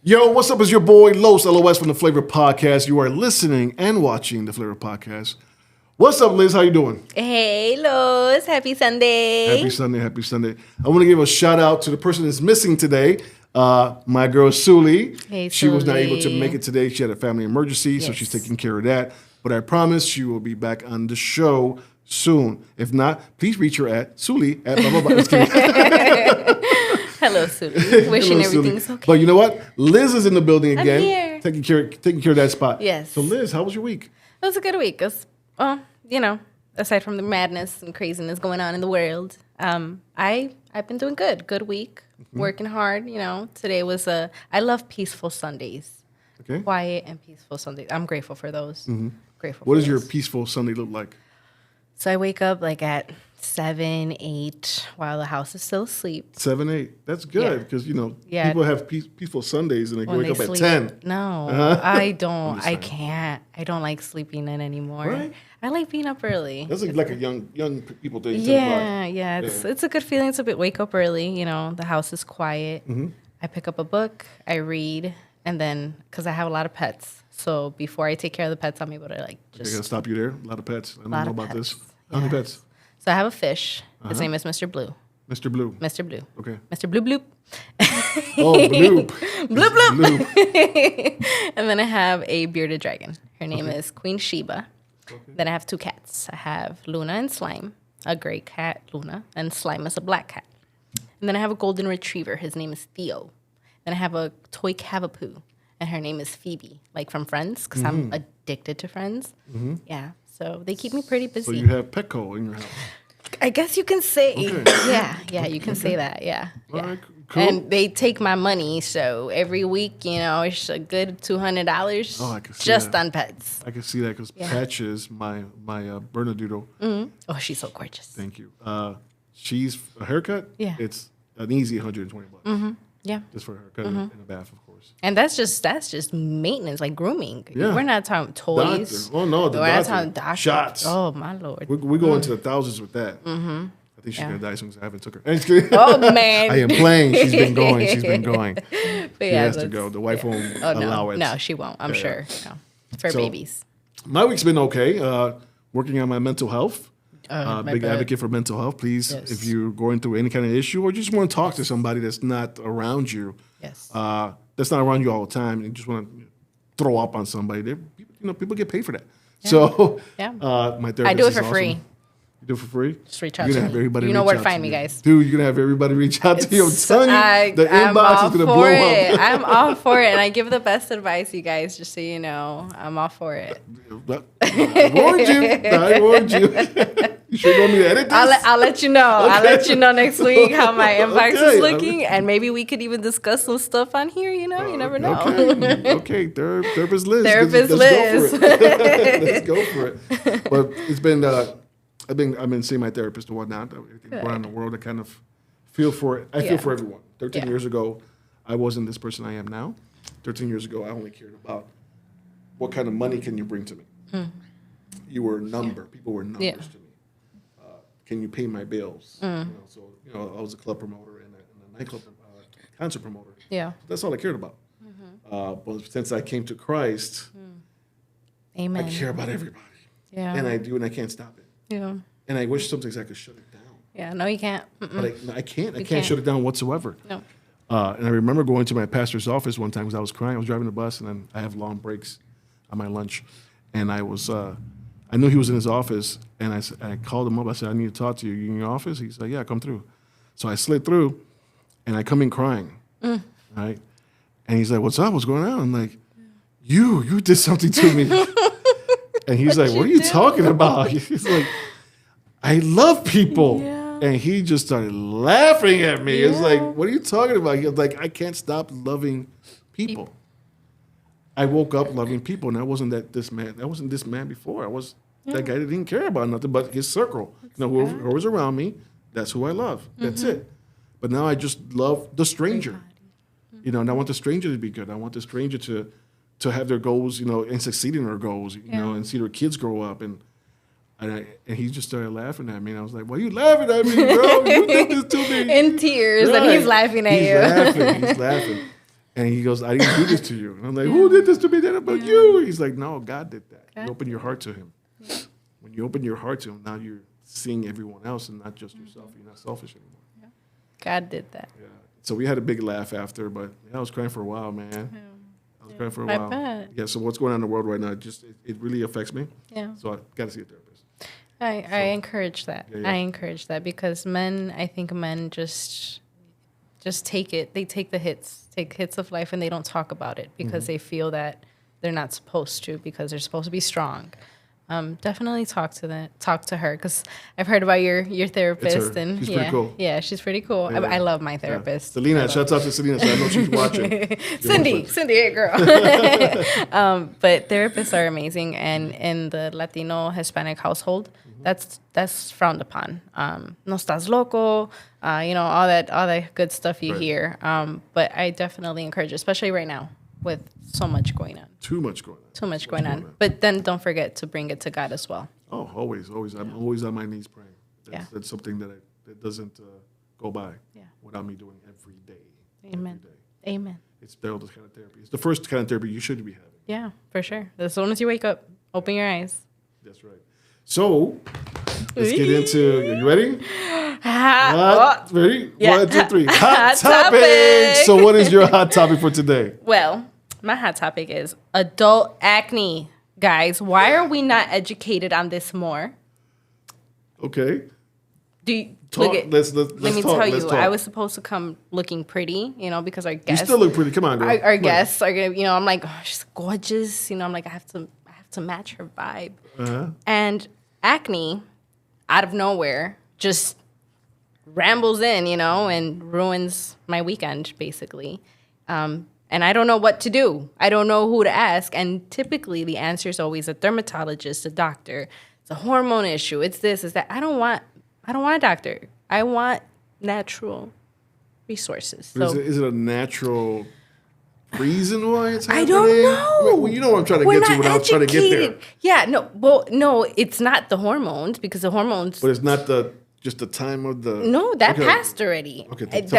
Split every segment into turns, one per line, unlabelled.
Yo, what's up? It's your boy Los LOS from the Flava Podcast. You are listening and watching the Flava Podcast. What's up, Liz? How you doing?
Hey, Los. Happy Sunday.
Happy Sunday. Happy Sunday. I want to give a shout out to the person that's missing today. My girl, Suli.
Hey,
She was not
Suli.
able to make it today. She had a family emergency, so
Yes.
she's taking care of that. But I promise she will be back on the show soon. If not, please reach her at Suli at blah, blah, blah. Just kidding.
Hello, Suli. Wishing
Hello, Suli.
everything's okay.
But you know what? Liz is in the building
I'm
again.
here.
Taking care of that spot.
Yes.
So Liz, how was your week?
It was a good week. It was, aside from the madness and craziness going on in the world, I've been doing good. Good week. Working hard. Today was I love peaceful Sundays.
Okay.
Quiet and peaceful Sundays. I'm grateful for those. Grateful.
What
for
does your
those.
peaceful Sunday look like?
So I wake up like at 7, 8 while the house is still asleep.
7, 8. That's good because
Yeah.
people have peaceful Sundays and they
When
wake
they
up
sleep.
at 10.
No, I don't.
just
I
saying.
can't. I don't like sleeping in anymore.
Right?
I like being up early.
That's like a young people thing. 10
Yeah,
o'clock.
yeah. It's a good feeling. It's a bit wake up early. The house is quiet. I pick up a book, I read, and then because I have a lot of pets, so before I take care of the pets, I'm able to
They gotta
just
stop you there. A lot of pets. I don't
lot
know
of
about this.
pets.
How many
Yes.
pets?
So I have a fish. His name is Mr. Blue.
Mr. Blue.
Mr. Blue.
Okay.
Mr. Blue Bloop.
Oh, Bloop.
Bloop bloop.
Bloop.
And then I have a bearded dragon. Her name is Queen Sheba. Then I have 2 cats. I have Luna and Slime, a gray cat, Luna, and Slime is a black cat. And then I have a golden retriever. His name is Theo. Then I have a toy cavapoo, and her name is Phoebe, like from Friends, because I'm addicted to Friends. Yeah, so they keep me pretty busy.
So you have Petco in your house.
I guess you can say,
Okay.
yeah, you can say that, yeah.
All
yeah.
right, cool.
And they take my money, so every week, it's a good $200
Oh, I can see
just
that.
on pets.
I can see that because Patches, my Bernedoodle,
Oh, she's so gorgeous.
thank you. She's a haircut.
Yeah.
It's an easy $120
Yeah,
just for a haircut and a bath, of course.
and that's just maintenance, like grooming.
Yeah.
We're not talking toys.
Doctor. Oh no, the
We're not
doctor.
talking doctor.
Shots.
Oh my lord.
We go into the thousands with that. I think she's gonna die soon because I haven't took her.
Oh man.
I am playing. She's been going. She's been going.
But
She
yeah,
has to
that's-
go. The wife won't
Oh no,
allow it.
no, she won't. I'm
Yeah.
sure. No, for
So,
babies.
My week's been okay. Working on my mental health.
My
Big
bad.
advocate for mental health. Please,
Yes.
if you're going through any kind of issue or just want to talk to somebody that's not around you,
Yes.
that's not around you all the time, and you just want to throw up on somebody, people get paid for that. So,
Yeah.
My therapist
I do it
is
for
awesome.
free.
You do it for free?
Just reach out
You're
to
gonna have
me.
everybody
You know
reach
where to
out
find me,
you.
guys.
Dude, you're gonna have everybody reach out to you. I'm
So
telling you, the
I'm
inbox
all
is gonna
for
blow
it.
up.
I'm all for it, and I give the best advice, you guys. Just so you know, I'm all for it.
I warned you. I warned you. You sure you want me to edit this?
I'll let you know. I'll let you know next week how my inbox
Okay.
is looking, and maybe we could even discuss some stuff on here. You never know.
Okay. Therapist Liz.
Therapist
Let's
Liz.
Go for it. Let's go for it. But it's been. I've been seeing my therapist and whatnot. Everything going on in the world. I kind of feel for it. I feel
Yeah.
for everyone. 13
Yeah.
years ago, I wasn't this person I am now. 13 years ago, I only cared about what kind of money can you bring to me. You were a number. People were numbers
Yeah.
to me. Can you pay my bills? So I was a club promoter and a nightclub concert promoter.
Yeah.
That's all I cared about. But since I came to Christ,
Amen.
I care about everybody.
Yeah.
And I do, and I can't stop it.
Yeah.
And I wish sometimes I could shut it down.
Yeah. No, you can't.
But I can't. I can't
can't.
shut it down whatsoever.
No.
And I remember going to my pastor's office one time because I was crying. I was driving the bus, and then I have long breaks on my lunch. And I was, I knew he was in his office, and I called him up. I said, I need to talk to you. You in your office? He said, yeah, come through. So I slid through, and I come in crying, right? And he's like, what's up? What's going on? I'm like, you did something to me. And he's like, what are you talking about? He's like, I love people.
Yeah.
And he just started laughing at me. It's like,
Yeah.
what are you talking about? He was like, I can't stop loving people. I woke up loving people, and I wasn't this man. I wasn't this man before. I was that guy that didn't care about nothing but his circle. Whoever was around me, that's who I love. That's it. But now I just love the stranger. And I want the stranger to be good. I want the stranger to have their goals, and succeed in their goals, and see their kids grow up. And he just started laughing at me, and I was like, "Why are you laughing at me, bro? You did this to me."
In tears, and
Right.
he's laughing at
He's
you.
laughing. He's laughing. And he goes, I didn't do this to you. And I'm like, who did this to me? Then about you? He's like, no, God did that. You open your heart to him. Yeah. When you open your heart to him, now you're seeing everyone else and not just yourself. You're not selfish anymore.
Yeah. God did that.
Yeah. So we had a big laugh after, but I was crying for a while, man. Yeah. I was crying for a while.
I bet.
Yeah, so what's going on in the world right now, it really affects me.
Yeah.
So I got to see a therapist.
I encourage that. Yeah. I encourage that because I think men just take it. They take hits of life and they don't talk about it because they feel that they're not supposed to because they're supposed to be strong. Definitely talk to her because I've heard about your therapist and
she's pretty cool.
Yeah, she's pretty cool. Yeah. I love my therapist.
Yeah. Selena, shout out to Selena. So I know she's watching.
Cindy, hey girl. But therapists are amazing, and in the Latino Hispanic household, that's frowned upon. No estás loco, all that good stuff you hear. But I definitely encourage, especially right now with so much going on.
Too much going on.
But then don't forget to bring it to God as well.
Oh, always. I'm always on my knees praying. That's something that doesn't go by without me doing every day.
Amen.
Every day.
Amen.
It's the oldest kind of therapy. It's the first kind of therapy you should be having.
Yeah, for sure. As soon as you wake up, open your eyes.
That's right. So, let's get into, are you ready? Ready?
Yeah.
1, 2, 3. Hot topic! So what is your hot topic for today?
Well, my hot topic is adult acne. Guys, why are we not educated on this more?
Okay.
Let me tell you, I was supposed to come looking pretty, because our guests.
You still look pretty. Come on, girl.
Our guests are gonna, I'm like, oh, she's gorgeous. I'm like, I have to match her vibe. Uh-huh. And acne, out of nowhere, just rambles in, and ruins my weekend, basically. And I don't know what to do. I don't know who to ask. And typically the answer is always a dermatologist, a doctor. It's a hormone issue. It's this, it's that. I don't want a doctor. I want natural resources. So,
is it a natural reason why it's happening?
I don't know.
Well, you know what I'm trying to get to without trying to get there.
Yeah, no, it's not the hormones because the hormones.
But it's not just the time of the...
No, that passed already.
Okay, it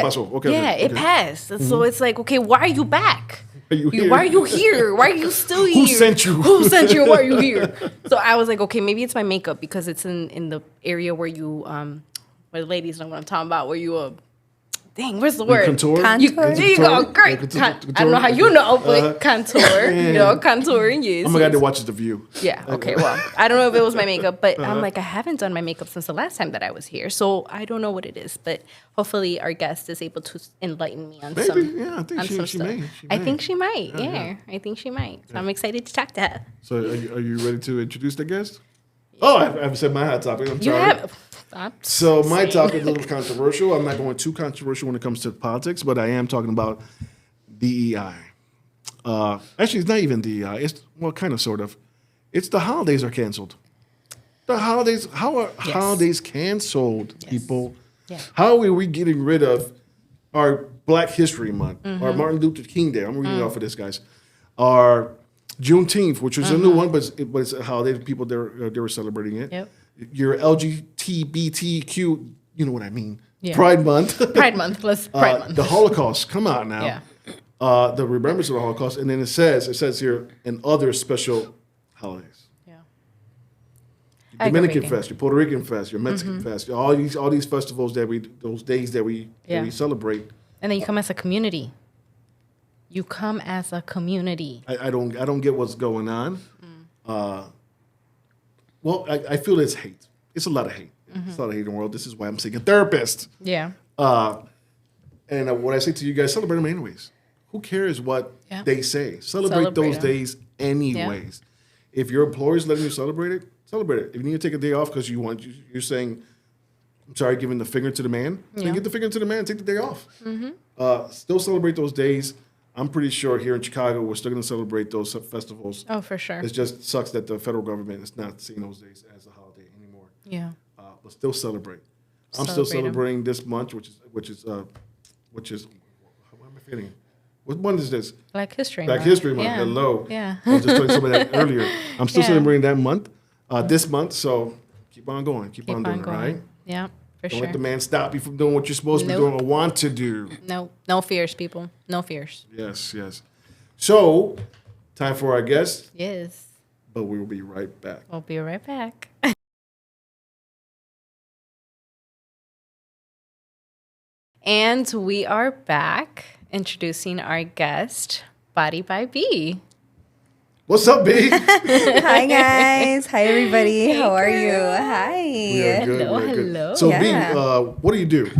passed. Mm-hmm. So it's like, okay, why are you back?
Why
are you here? Why are you still here?
Who sent you?
Why are you here? So I was like, okay, maybe it's my makeup because it's in the area where you, where the ladies know what I'm talking about, where you... where's the word?
Contour?
There you go. Great. I don't know how you know, but contour. Contouring, yes.
I'm a guy that watches The View.
Yeah, okay, well, I don't know if it was my makeup, but I'm like, I haven't done my makeup since the last time that I was here, so I don't know what it is, but hopefully our guest is able to enlighten me on
I think she may.
I think she might, I think she might. So I'm excited to talk to her.
So are you ready to introduce the guest? Oh, I haven't said my hot topic. I'm sorry. So my topic is a little controversial. I'm not going too controversial when it comes to politics, but I am talking about DEI. Actually, it's not even DEI. It's, kind of, sort of. It's the holidays are canceled. The holidays, how are holidays canceled, people? Yeah. How are we getting rid of our Black History Month, our Martin Luther King Day? I'm reading off of this, guys. Our Juneteenth, which was a new one, but it's a holiday. People, they were celebrating it. Yep. Your LGBTQ, you know what I mean. Yeah. Pride Month.
Pride Month. Pride Month.
The Holocaust. Come on now. Yeah. The remembrance of the Holocaust. And then it says here, and other special holidays. Yeah. Your Dominican Fest, your Puerto Rican Fest, your Mexican Fest, all these festivals those days that we celebrate. And
then you come as a community. I
don't get what's going on. Well, I feel it's hate. It's a lot of hate. It's a lot of hate in the world. This is why I'm seeking a therapist.
Yeah.
And what I say to you guys, celebrate them anyways. Who cares what they say? Celebrate those days anyways. Yeah. If your employer is letting you celebrate it, celebrate it. If you need to take a day off because you're saying, I'm sorry, giving the finger to the man, then get the finger to the man and take the day off. Still celebrate those days. I'm pretty sure here in Chicago, we're still going to celebrate those festivals.
Oh, for sure.
It just sucks that the federal government is not seeing those days as a holiday anymore.
Yeah.
But still celebrate. I'm still celebrating this month, which is how am I feeling? What month is this?
Black History
Month. Black History Month.
Yeah.
Hello.
Yeah.
I was just telling somebody that earlier. I'm still celebrating that month, this month. So keep on going. Keep on doing it, right?
Yeah. For
Don't
sure.
let the man stop you from doing what you're supposed to be doing or want to do.
No fears, people. No fears.
Yes, yes. So, time for our guest,
Yes.
but we will be right back.
We'll be right back. And we are back introducing our guest, Body by B.
What's up, B?
Hi guys. Hi everybody. How are you?
We are
Hi.
good.
Hello,
we are good.
hello.
So,
Yeah.
B, what do you do?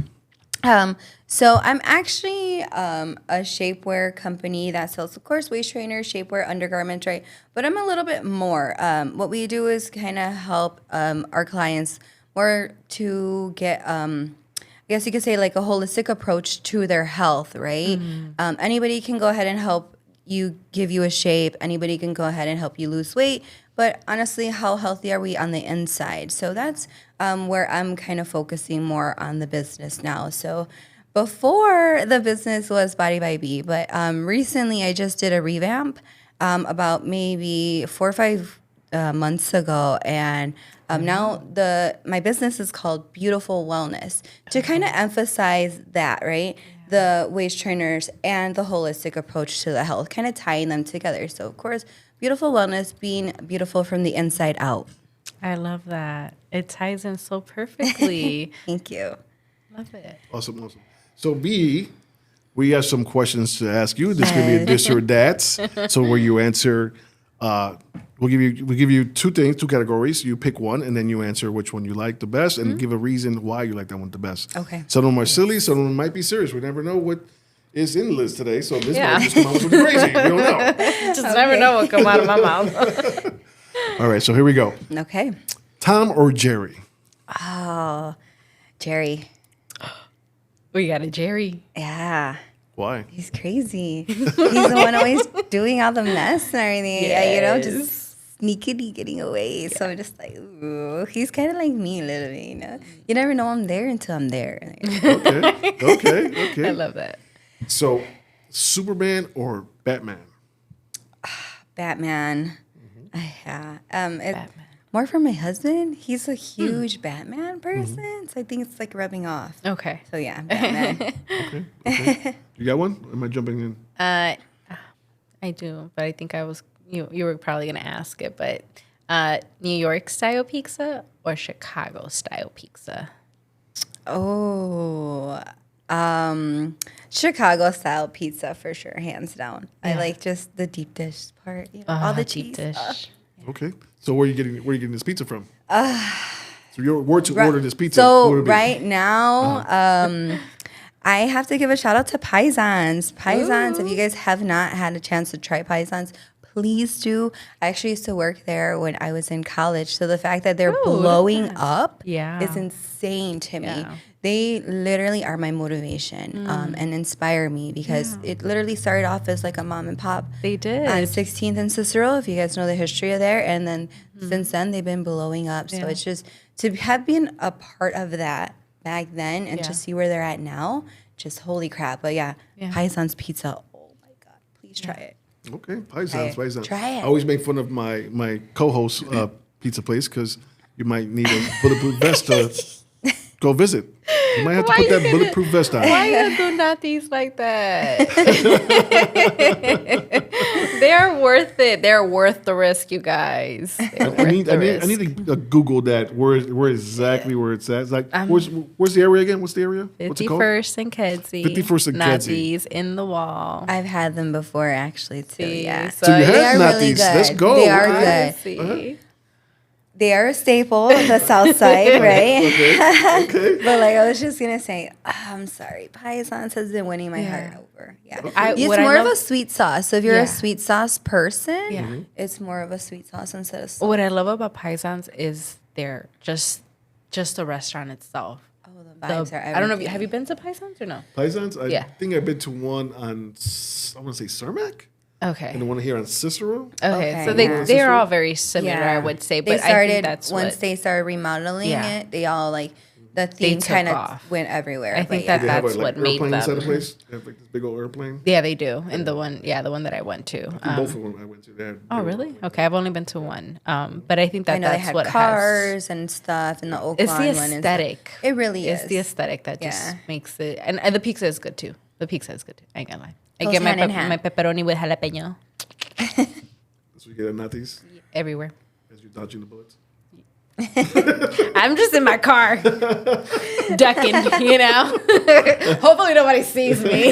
So I'm actually a shapewear company that sells, of course, waist trainers, shapewear, undergarments, right? But I'm a little bit more. What we do is kind of help our clients more to get, I guess you could say, like a holistic approach to their health, right? Anybody can go ahead and help you, give you a shape. Anybody can go ahead and help you lose weight. But honestly, how healthy are we on the inside? So that's where I'm kind of focusing more on the business now. So before the business was Body by B, but recently I just did a revamp about maybe 4 or 5 months ago, and now my business is called Beautiful Wellness to kind of emphasize that, right? The waist trainers and the holistic approach to the health, kind of tying them together. So of course, Beautiful Wellness being beautiful from the inside out.
I love that. It ties in so perfectly.
Thank you.
Love it.
Awesome. So, B, we have some questions to ask you. This could be a this or that. So, where you answer, we'll give you two categories. You pick one, and then you answer which one you like the best, and give a reason why you like that one the best.
Okay.
Some of them are silly. Some of them might be serious. We never know what is in the list today. So this
Yeah.
might just come out with crazy. We don't know.
Just never know what come out of my mouth.
All right. So here we go.
Okay.
Tom or Jerry?
Oh, Jerry.
We got a Jerry.
Yeah.
Why?
He's crazy. He's the one always doing all the mess and everything. Yeah, you know, just sneakily getting away. So I'm just like, ooh, he's kind of like me a little bit, you know. You never know I'm there until I'm there.
Okay.
I love that.
So, Superman or Batman?
Batman. Yeah. More for my husband. He's a huge Batman person, so I think it's like rubbing off.
Okay.
So yeah, Batman.
Okay. You got one? Am I jumping in?
I do, but I think you were probably gonna ask it, but New York style pizza or Chicago style pizza?
Oh, Chicago style pizza for sure, hands down. I like just the deep dish part, you know, all the
deep
cheese.
dish.
Okay. So where are you getting this pizza from? So you were to order this pizza.
So
what would it be?
right now, I have to give a shout out to Paisans. Paisans, if you guys have not had a chance to try Paisans, please do. I actually used to work there when I was in college. So the fact that they're blowing up is insane to me.
Yeah.
They literally are my motivation and inspire me because it literally started off as like a mom and pop.
They did.
On 16th and Cicero, if you guys know the history of there. And then since then, they've been blowing up. So it's just to have been a part of that back then and to see where they're at now, just holy crap. But Paisans Pizza, oh my God, please try it.
Okay, Paisans.
Try it.
I always make fun of my co-host pizza place because you might need a bulletproof vest to go visit. You might have to put that bulletproof vest on.
Why you do nothing like that? They're worth it. They're worth the risk, you guys.
I need to Google that where exactly where it's at. It's like where's the area again? What's the area? What's it called?
51st and Kedzie.
51st and Kedzie.
Nazis in the wall.
I've had them before, actually, too.
See,
Yeah.
So you
They
had
are
not
really
these.
good.
Let's go.
They are
Okay.
good. They are a staple of the Southside, right?
Okay.
But like I was just gonna say, I'm sorry, Paisans has been winning my heart over. Yeah, it's more of a sweet sauce. So if you're a sweet sauce person, it's more of a sweet sauce instead of sauce.
What I love about Paisans is they're just the restaurant itself.
Oh, the vibes are.
I don't know. Have you been to Paisans or no?
Paisans? I
Yeah.
think I've been to one on, I want to say Cermak,
Okay.
and the one here on Cicero.
Okay. So
yeah.
they're all very similar,
Yeah.
I would say.
They
But I
started
think that's
once
what.
they started remodeling it. They all like the theme
took
kind of
off.
went everywhere.
I think
but
that
They have
that's what made
airplane inside the
them.
place. They have like this big old airplane.
Yeah, they do. And the one that I went to.
Both of them I went to. They had
Oh,
big
really?
airplane.
Okay, I've only been to one. But I think
I
that
know they
that's
had
what has.
cars and stuff, and the Oakland
It's the
one. And stuff.
aesthetic.
It really is.
It's the aesthetic that just
Yeah.
makes it. And the pizza is good too. The pizza is good too. I ain't gonna lie. I
Goes
get my
hand in hand.
my pepperoni with jalapeno
That's what you get at Natty's
everywhere.
as you're dodging the bullets.
I'm just in my car, ducking, you know. Hopefully nobody sees me.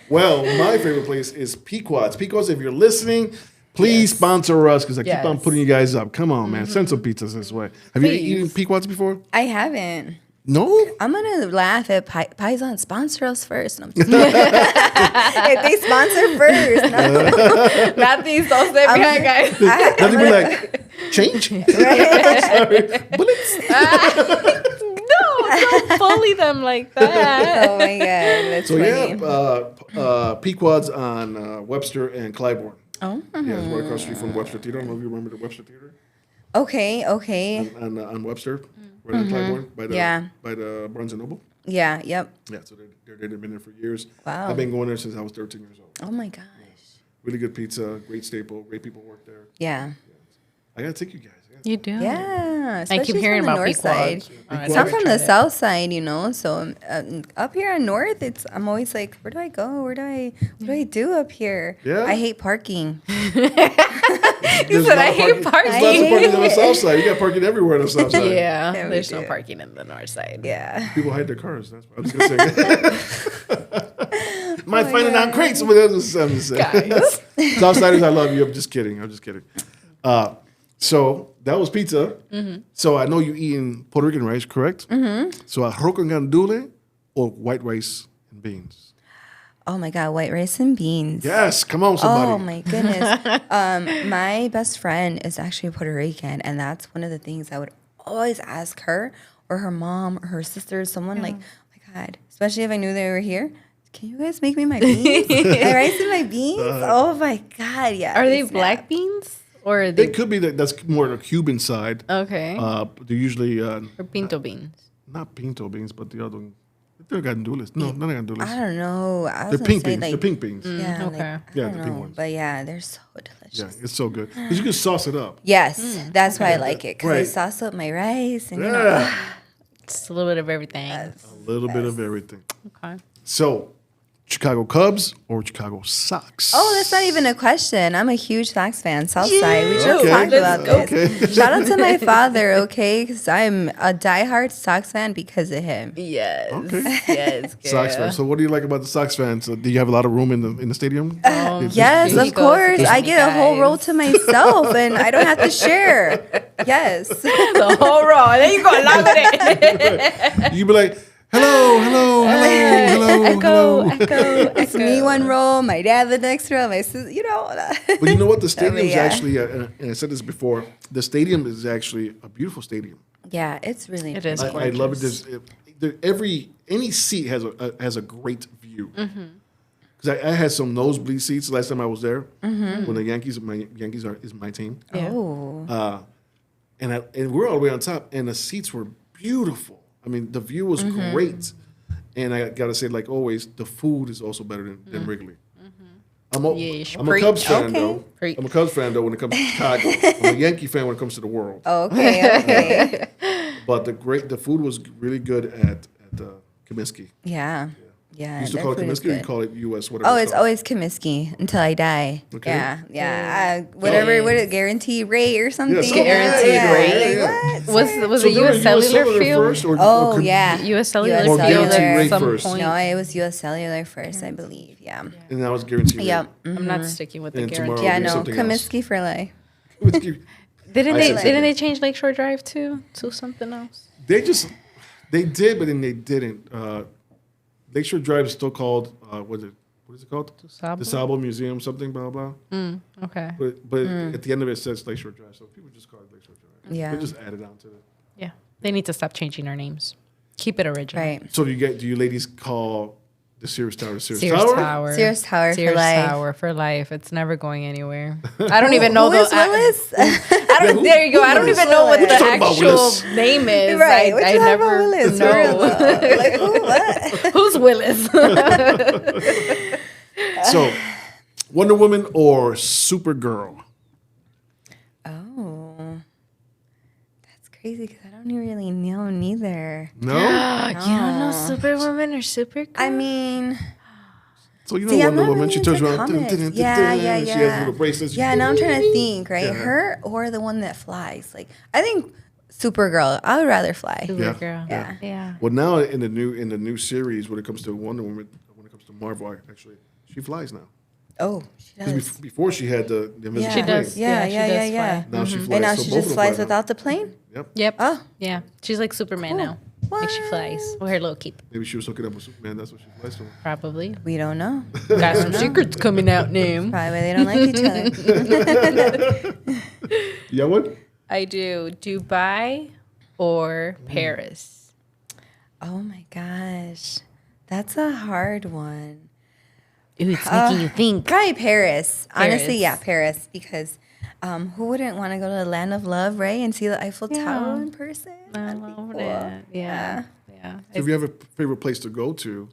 Well, my favorite place is Pequod's. Pequod's, if you're listening, please sponsor us because I keep on
Yes.
putting you guys up. Come on, man. Send some pizzas this way. Have you eaten Pequod's before?
I haven't.
No?
I'm gonna laugh at Paisan sponsor us first. No, I'm just kidding. If they sponsor first, no.
Not these, don't stay behind, guys.
Nothing be like, change? Sorry. Bullets?
No, don't bully them like that.
Oh my god, that's
So,
funny.
yeah, Pequod's on Webster and Clybourne.
Oh,
Yeah, it's right across the street from Webster Theater. I don't know if you remember the Webster Theater
okay.
on Webster, right in Clybourne, by the Barnes & Noble.
Yeah, yep.
Yeah, so they've been there for years.
Wow.
I've been going there since I was 13 years old.
Oh my gosh.
Really good pizza, great staple, great people work there.
Yeah.
I gotta take you guys.
You do?
Yeah.
I keep
especially
hearing
from the
about
north side.
Pequod's.
So I'm from the south side, you know. So up here on north, I'm always like, where do I go? What do I do up here?
Yeah.
I hate parking.
You said I hate parking.
There's lots of parking on the south side. You got parking everywhere on the south side.
Yeah,
Yeah, we
there's no
do.
parking in the north side.
Yeah.
People hide their cars. That's what I was gonna say. Might find it on crates. But that's what I'm just saying.
Guys.
Southsiders, I love you. I'm just kidding. So that was pizza. So I know you eating Puerto Rican rice, correct? So arroz con gandules or white rice and beans?
Oh my God, white rice and beans.
Yes, come on, somebody.
Oh my goodness. My best friend is actually Puerto Rican, and that's one of the things I would always ask her or her mom or her sister, someone like, oh my God, especially if I knew they were here. Can you guys make me my beans? My rice and my beans? Oh my God, yeah.
Are they
snap.
black beans or are
They
they
could be that's more the Cuban side.
okay?
They're usually
Or pinto beans?
not pinto beans, but the other one. They're gandules. No, not gandules.
I don't know. I was
They're
gonna
pink
say,
beans.
like,
They're pink beans.
Yeah,
okay.
like, I
Yeah,
don't
the pink
know,
ones.
But yeah, they're so delicious.
Yeah, it's so good. Because you can sauce it up.
Yes, that's why I like it because I
Right.
sauce up my rice and you know.
Yeah.
It's a little bit of everything.
A little bit of everything.
Okay.
So, Chicago Cubs or Chicago Sox?
Oh, that's not even a question. I'm a huge Sox fan. Southside. We just
Okay.
talked about this.
Okay.
Shout out to my father, okay? Because I'm a diehard Sox fan because of him.
Yes.
Okay.
Yes.
Sox
girl.
fans. So, what do you like about the Sox fans? Do you have a lot of room in the stadium?
Yes,
Here
of
he goes
course.
again,
I get a whole
guys.
row to myself, and I don't have to share. Yes.
The whole row. And then you go along with it.
You be like, hello.
It's me one row, my dad the next row, my sister, you know.
But you know what? The stadium is
yeah.
actually, and I said this before, the stadium is actually a beautiful stadium.
Yeah, it's really
It is.
I love it. Any seat has a great view. Because I had some nosebleed seats last time I was there when the Yankees is my team.
Yeah.
Oh.
And we're all the way on top, and the seats were beautiful. I mean, the view was great. And I gotta say, like always, the food is also better than Wrigley. I'm a
Yeesh.
I'm a Cubs fan
Okay.
though.
Preach.
I'm a Cubs fan though when it comes to Chicago. I'm a Yankee fan when it comes to the world.
Okay.
But the food was really good at Comiskey.
Yeah. Yeah.
You used to
their
call it
food is
Comiskey or you
good.
call it U.S. whatever?
Oh, it's
called.
always Comiskey until I die.
Okay.
Yeah. Whatever, what is it, guaranteed rate or something?
Yeah, something
Guaranteed
yeah.
rate.
Like, what?
Was
So
it
they were
U.S. Cellular field?
first, or
Oh,
or
yeah.
U.S. Cellular
US
field
Cellular.
at some
First.
point.
No, it was U.S. Cellular first, I believe. Yeah.
And that was guaranteed.
Yep.
I'm not sticking with the
And
guarantee.
tomorrow-
Yeah,
be
no.
something else.
Comiskey for life.
Rate.
Didn't
I
they?
said
Didn't
something.
they change Lakeshore Drive to something else?
They did, but then they didn't. Lakeshore Drive is still called what is it called?
DuSable?
DuSable Museum, something, blah blah.
Okay.
But at the end of it says Lakeshore Drive, so people just call it Lakeshore Drive.
Yeah.
They just added on to it.
Yeah. They need to stop changing our names. Keep it original.
Right.
So do you ladies call The Sears Tower. The Sears,
Sears
Tower?
Tower.
Sears Tower for
Sears
life.
Tower for life. It's never going anywhere. I don't even know
Who is Willis?
There you go. I don't
Willis?
even know what the
What you talking about,
actual
Willis?
name is.
Right.
I never
Willis?
know.
For real, though. Like, who, what?
Who's Willis?
So, Wonder Woman or Supergirl?
Oh, that's crazy because I don't really know neither.
No?
You don't know Superwoman or Supergirl?
I mean,
So you know
see, I'm
Wonder
not
Woman,
really
she turns
into
around.
comics. Yeah.
She has little bracelets.
Yeah, now I'm trying to think, right?
Yeah.
Her or the one that flies. Like, I think Supergirl. I would rather fly.
Supergirl.
Yeah.
Yeah.
Well, now in the new series, when it comes to Wonder Woman, when it comes to Marvel, actually, she flies now.
Oh, she
'Cause
does.
Before she had the invisible
Yeah.
She
plane.
does.
Yeah,
she
yeah,
does
yeah.
fly.
Now she flies.
And now
so
she
both of
just
them
flies
fly now.
without the plane?
Yep.
Yep.
Oh.
Yeah. She's like Superman now. Like she flies with her little cape.
Maybe she was hooking up with Superman. That's what she flies to.
Probably.
We don't know.
Got some secrets coming out now.
Probably they don't like each other.
Yeah, what?
I do. Dubai or Paris?
Oh my gosh. That's a hard one.
Ooh, it's making you think.
Probably Paris. Honestly,
Paris.
yeah, Paris. Because who wouldn't want to go to the land of love, right? And see the Eiffel Tower in person?
I
That'd be
love
cool.
it. Yeah. Yeah.
So if you have a favorite place to go to,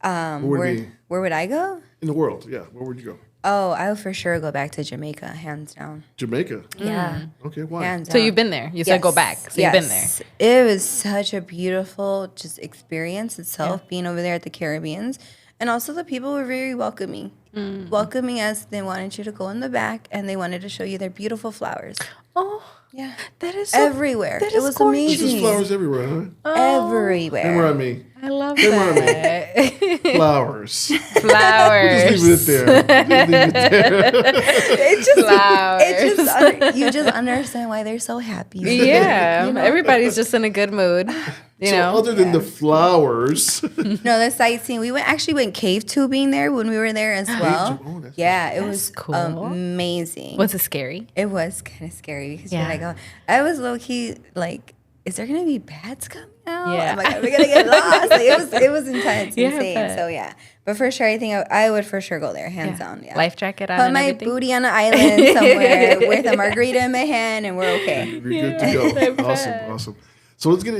where would it be?
Where would I go?
In the world, yeah. Where would you go?
Oh, I would for sure go back to Jamaica, hands down.
Jamaica.
Yeah.
Okay, why?
Hands
So
down.
you've been there. You said go back. So you've been there.
Yes. It was such a beautiful just experience itself, being over there at the Caribbeans. And also the people were very welcoming. Welcoming as they wanted you to go in the back and they wanted to show you their beautiful flowers.
Oh,
Yeah.
that is so,
Everywhere.
that
It
is
was
gorgeous.
There's
amazing.
flowers everywhere, huh?
Everywhere.
Camera on me.
I love
Camera on me.
that.
Flowers.
Flowers.
Just leave it there. Just leave it there.
It just,
Flowers.
it just you just understand why they're so happy.
Yeah. Everybody's just in a good mood. You
So
know?
other than the flowers,
No, the sightseeing. We actually went cave tubing there when we were there as well.
tube- oh, that's
Yeah, it
That's
was
cool.
amazing.
Was it scary?
It was kind of scary because
Yeah.
you're like, oh, I was low key like, is there gonna be bats coming out?
Yeah.
I'm like, are we gonna get lost? Like, it was intense,
Yeah,
insane.
but-
So yeah, but for sure, I think I would for sure go there, hands down. Yeah,
Life jacket on
put
and
my
everything?
booty on an island somewhere with a margarita in my hand, and we're okay.
we're good to go. Awesome. So let's get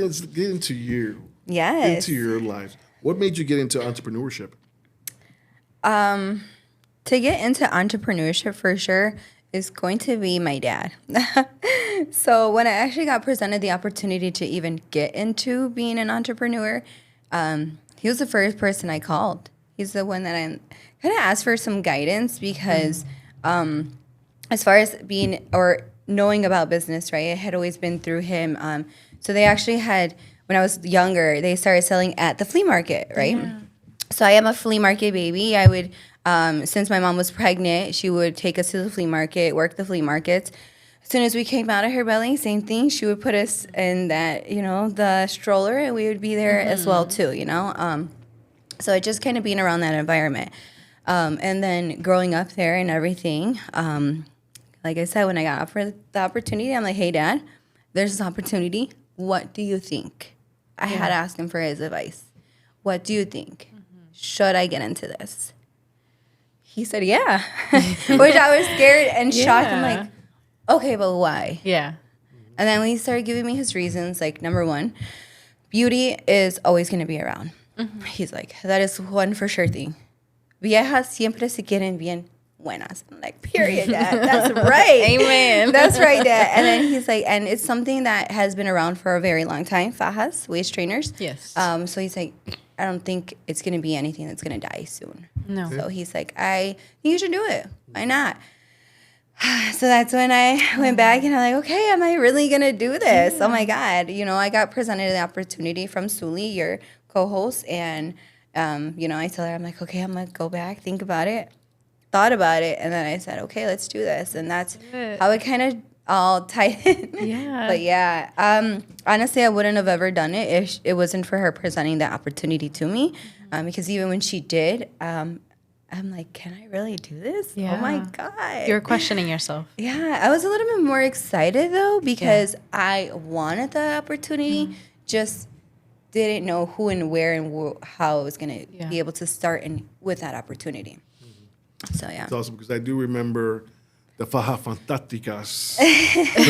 into you.
Yes.
Into your life. What made you get into entrepreneurship?
To get into entrepreneurship for sure is going to be my dad. So when I actually got presented the opportunity to even get into being an entrepreneur, he was the first person I called. He's the one that I kind of asked for some guidance because as far as being or knowing about business, right, it had always been through him. So they actually had, when I was younger, they started selling at the flea market, right? Yeah. So I am a flea market baby. I would, since my mom was pregnant, she would take us to the flea market, work the flea markets. As soon as we came out of her belly, same thing. She would put us in that, the stroller, and we would be there as well too, So it just kind of being around that environment. And then growing up there and everything, like I said, when I got offered the opportunity, I'm like, hey, Dad, there's this opportunity. What do you think? I had to ask him for his advice. What do you think? Should I get into this? He said, yeah. Which I was scared and shocked. I'm like, okay, but why?
Yeah.
And then when he started giving me his reasons, like, number one, beauty is always going to be around. He's like, that is one for sure thing. Viejas siempre se quieren bien buenas. I'm like, period, Dad. That's right.
Amen.
That's right, Dad. And then he's like, and it's something that has been around for a very long time, fajas, waist trainers.
Yes.
So he's like, I don't think it's going to be anything that's going to die soon.
No.
So he's like, I think you should do it. Why not? So that's when I went back and I'm like, okay, am I really going to do this? Oh my God. I got presented the opportunity from Suli, your co-host. And, I tell her, I'm like, okay, I'm going to go back, think about it, thought about it. And then I said, okay, let's do this. And that's how it kind of all tied in.
Yeah.
But yeah, honestly, I wouldn't have ever done it if it wasn't for her presenting the opportunity to me. Because even when she did, I'm like, can I really do this?
Yeah.
Oh my God.
You were questioning yourself.
Yeah, I was a little bit more excited though because I wanted the opportunity. Just didn't know who and where and how I was going to
Yeah.
be able to start and with that opportunity. So, yeah.
It's awesome because I do remember the Faja Fantásticas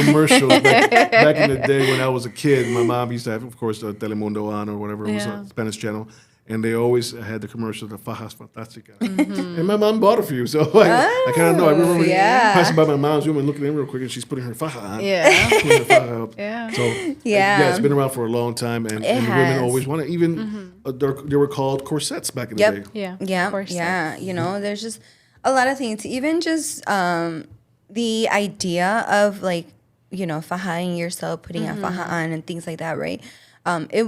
commercials back in the day when I was a kid. My mom used to have, of course, Telemundo on or whatever. It was
Yeah.
a Spanish channel. And they always had the commercial, the Fajas Fantásticas. And my mom bought a few. So I kind of know. I remember
yeah.
passing by my mom's room and looking in real quick, and she's putting her Faja on.
Yeah.
Putting her Faja up.
Yeah.
So,
Yeah.
it's been around for a long time. And women
has.
always want to, even, they were called corsets back in the
Yep.
day.
Yeah.
Yeah,
Corsets.
yeah. You know, there's just a lot of things. Even just the idea of like, you know, fajaing yourself, putting a faja on and things like that, right? It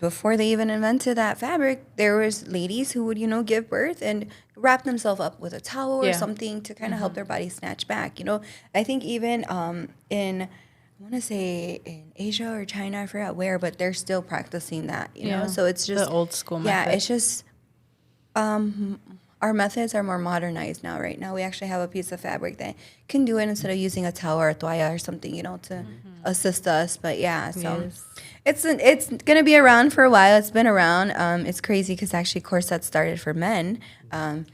before they even invented that fabric, there was ladies who would, you know, give birth and wrap themselves up with a towel or
Yeah.
something to kind of help their body snatch back. You know, I think even in I want to say in Asia or China, I forgot where, but they're still practicing that. You know,
Yeah.
so it's just
The old school
Yeah,
method.
it's just our methods are more modernized now. Right now, we actually have a piece of fabric that can do it instead of using a towel or a toalla or something, you know, to assist us. But yeah, so
Yes.
it's gonna be around for a while. It's been around. It's crazy because actually corsets started for men.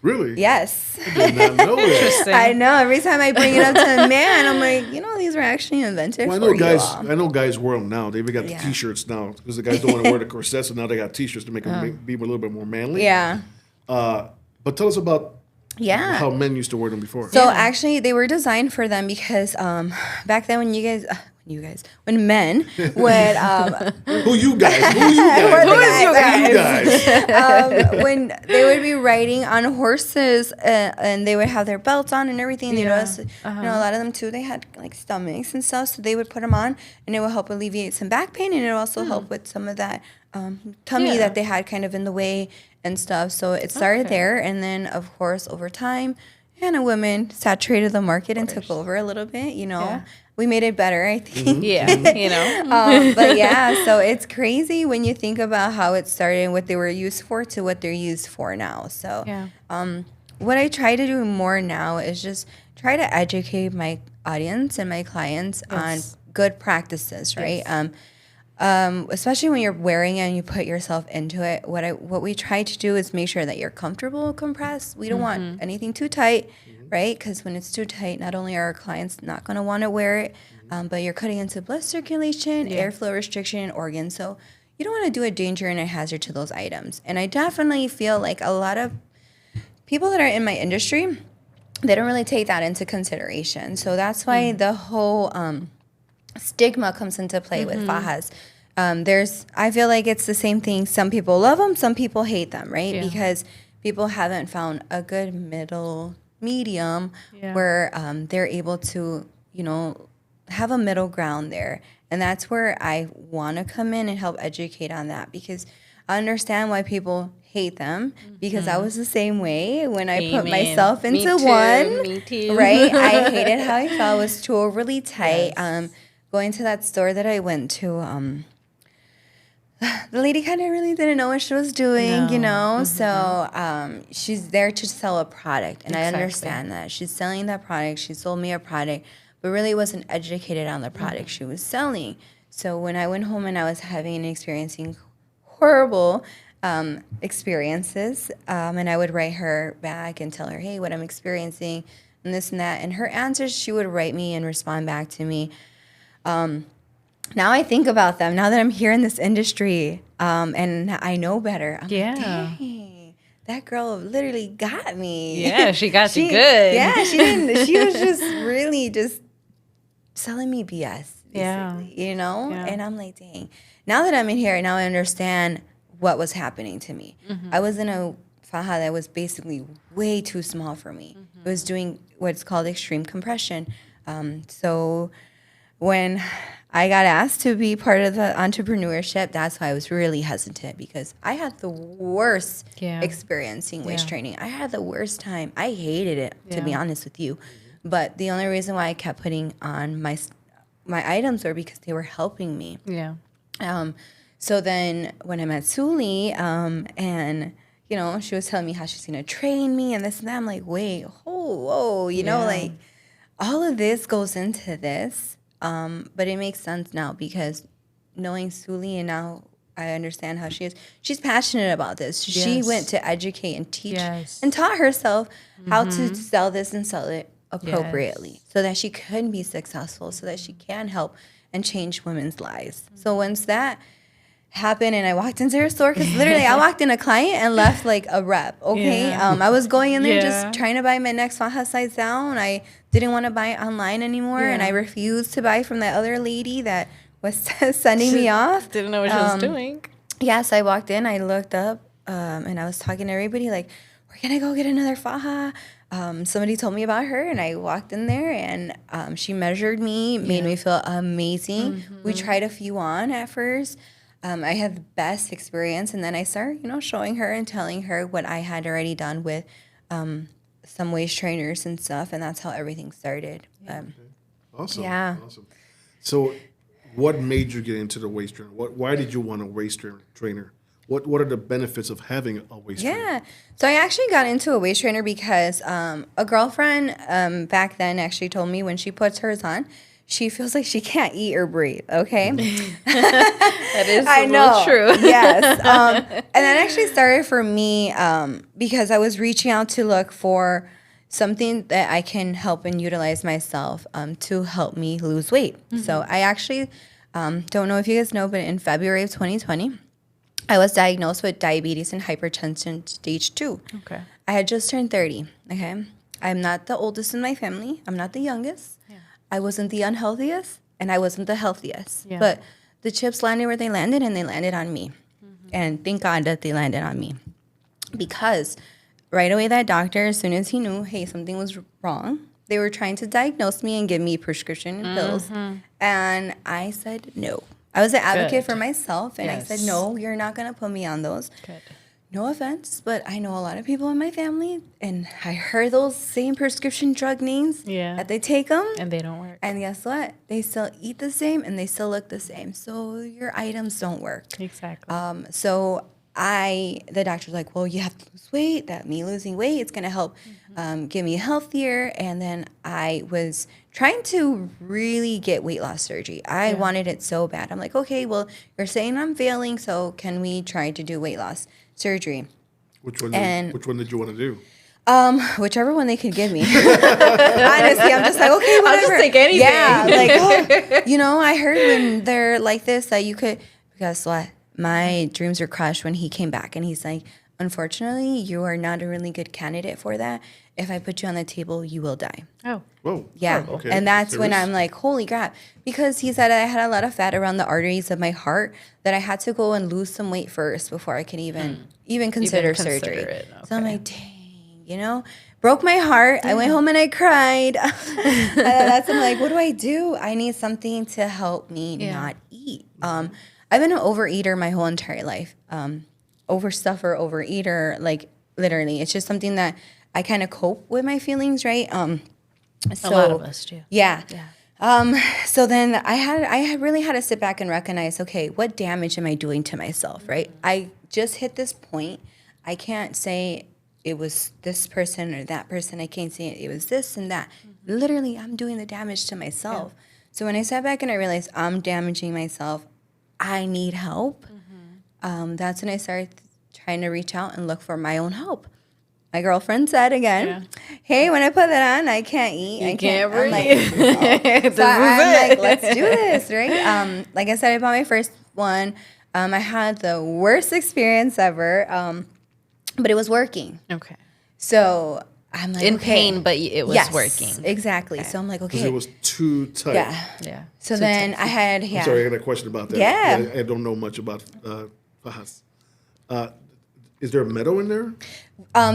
Really?
Yes.
I did not know that.
Interesting.
I know. Every time I bring it up to a man, I'm like, you know, these were actually invented
Well,
for you all.
I know guys wear them now. They even got the
Yeah.
T-shirts now because the guys don't want to wear the corsets, so now they got T-shirts to make them be a little bit more manly.
Yeah.
But tell us about
Yeah.
how men used to wear them before.
So actually, they were designed for them because back then when when men would
Who you guys? Who you guys?
Who is you
Who you guys?
when they would be riding on horses and they would have their belts on and everything. You know, you know, a lot of them too. They had like stomachs and stuff, so they would put them on, and it would help alleviate some back pain, and it would also help with some of that tummy
Yeah.
that they had kind of in the way and stuff. So it started there, and then of course over time, women saturated the market and took over a little bit. You know.
Yeah.
We made it better, I think.
Yeah. You know.
But yeah, so it's crazy when you think about how it started and what they were used for to what they're used for now. So
Yeah.
what I try to do more now is just try to educate my audience and my clients on good practices, right? Especially when you're wearing it and you put yourself into it. What we try to do is make sure that you're comfortable compressed. We don't want anything too tight, right? Because when it's too tight, not only are our clients not going to want to wear it, but you're cutting into blood circulation, airflow restriction, and organs. So you don't want to do a danger and a hazard to those items. And I definitely feel like a lot of people that are in my industry, they don't really take that into consideration. So that's why the whole stigma comes into play with fajas. I feel like it's the same thing. Some people love them, some people hate them, right?
Yeah.
Because people haven't found a good medium
Yeah.
where they're able to, you know, have a middle ground there. And that's where I want to come in and help educate on that, because I understand why people hate them, because I was the same way when I put
Amen.
myself
Me
into
too,
one.
me too.
Right? I hated how I felt. It was too overly tight.
Yes.
Going to that store that I went to, the lady kind of really didn't know what she was doing, you know? So she's there to sell a product, and I
Exactly.
understand that. She's selling that product. She sold me a product, but really wasn't educated on the product she was selling. So when I went home and I was having and experiencing horrible experiences, and I would write her back and tell her, hey, what I'm experiencing and this and that. And her answers, she would write me and respond back to me. Now I think about them, now that I'm here in this industry, and I know better. I'm
Yeah.
like, dang, that girl literally got me.
Yeah, she got you good.
Yeah, she didn't. She was just really just selling me BS,
Yeah.
basically, you know?
Yeah.
And I'm like, dang. Now that I'm in here, now I understand what was happening to me. I was in a faja that was basically way too small for me. It was doing what's called extreme compression. So when I got asked to be part of the entrepreneurship, that's why I was really hesitant, because I had the worst experiencing waist training. I had the worst time. I hated it, to be honest with you. But the only reason why I kept putting on my items were because they were helping me.
Yeah.
So then when I met Suli, and you know, she was telling me how she's gonna train me and this and that, I'm like, wait, whoa, you know, like all of this goes into this. But it makes sense now, because knowing Suli and now I understand how she is. She's passionate about this. She
Yes.
went to educate and teach
Yes.
and taught herself how to sell this and sell it appropriately so that she can be successful, so that she can help and change women's lives. So once that happened and I walked into her store, because literally I walked in a client and left like a rep, okay?
Yeah.
I was going in there
Yeah.
just trying to buy my next Faja size down. I didn't want to buy it online anymore, and I refused to buy from that other lady that was sending me off.
Didn't know what she was doing.
Yes, I walked in, I looked up, and I was talking to everybody like, we're going to go get another Faja. Somebody told me about her, and I walked in there, and she measured me, made me feel amazing. We tried a few on at first. I had the best experience, and then I started, showing her and telling her what I had already done with some waist trainers and stuff, and that's how everything started.
Awesome.
Yeah.
Awesome. So, what made you get into the waist trainer? Why did you want a waist trainer? What are the benefits of having a waist trainer?
Yeah. So I actually got into a waist trainer because a girlfriend back then actually told me when she puts hers on, she feels like she can't eat or breathe. Okay.
That is
I know.
true.
Yes. And that actually started for me because I was reaching out to look for something that I can help and utilize myself to help me lose weight. So I actually don't know if you guys know, but in February of 2020, I was diagnosed with diabetes and hypertension stage 2.
Okay.
I had just turned 30. Okay. I'm not the oldest in my family. I'm not the youngest. Yeah. I wasn't the unhealthiest, and I wasn't the healthiest. Yeah. But the chips landed where they landed, and they landed on me. And thank God that they landed on me. Because right away that doctor, as soon as he knew, hey, something was wrong, they were trying to diagnose me and give me prescription pills. And I said no. I was an advocate for myself, and I said, no, you're not going to put me on those.
Good.
No offense, but I know a lot of people in my family, and I heard those same prescription drug names that they take them.
And they don't work.
And guess what? They still eat the same, and they still look the same. So your items don't work.
Exactly.
So the doctor's like, well, you have to lose weight. That me losing weight, it's going to help get me healthier. And then I was trying to really get weight loss surgery. I wanted it so bad. I'm like, okay, well, you're saying I'm failing, so can we try to do weight loss surgery?
Which one did you want to do?
Whichever one they could give me. Honestly, I'm just like, okay, whatever.
I'll just take anything.
Yeah, like, I heard when they're like this that you could, guess what? My dreams were crushed when he came back, and he's like, unfortunately, you are not a really good candidate for that. If I put you on the table, you will die.
Oh.
Whoa.
Yeah.
Okay.
And that's
Serious?
when I'm like, holy crap. Because he said I had a lot of fat around the arteries of my heart, that I had to go and lose some weight first before I could even consider surgery.
It. Okay.
So I'm like, dang, broke my heart. I went home and I cried. I'm like, what do I do? I need something to help me not eat. I've been an overeater my whole entire life. Overstuffer, overeater, like literally. It's just something that I kind of cope with my feelings, right? So,
a lot of us do.
Yeah. So then I had really had to sit back and recognize, okay, what damage am I doing to myself, right? I just hit this point. I can't say it was this person or that person. I can't say it was this and that. Literally, I'm doing the damage to myself. Yeah. So when I sat back and I realized I'm damaging myself, I need help. That's when I started trying to reach out and look for my own help. My girlfriend said again, hey, when I put that on, I can't eat. I can't breathe. I'm like, let's do this, right? Like I said, I bought my first one. I had the worst experience ever, but it was working.
Okay.
So I'm like,
in pain, but it was working.
Exactly. Okay. So I'm like, okay.
Because it was too tight.
Yeah. So then I had,
I'm sorry, I got a question about that.
Yeah.
I don't know much about Fajas. Is there metal in there?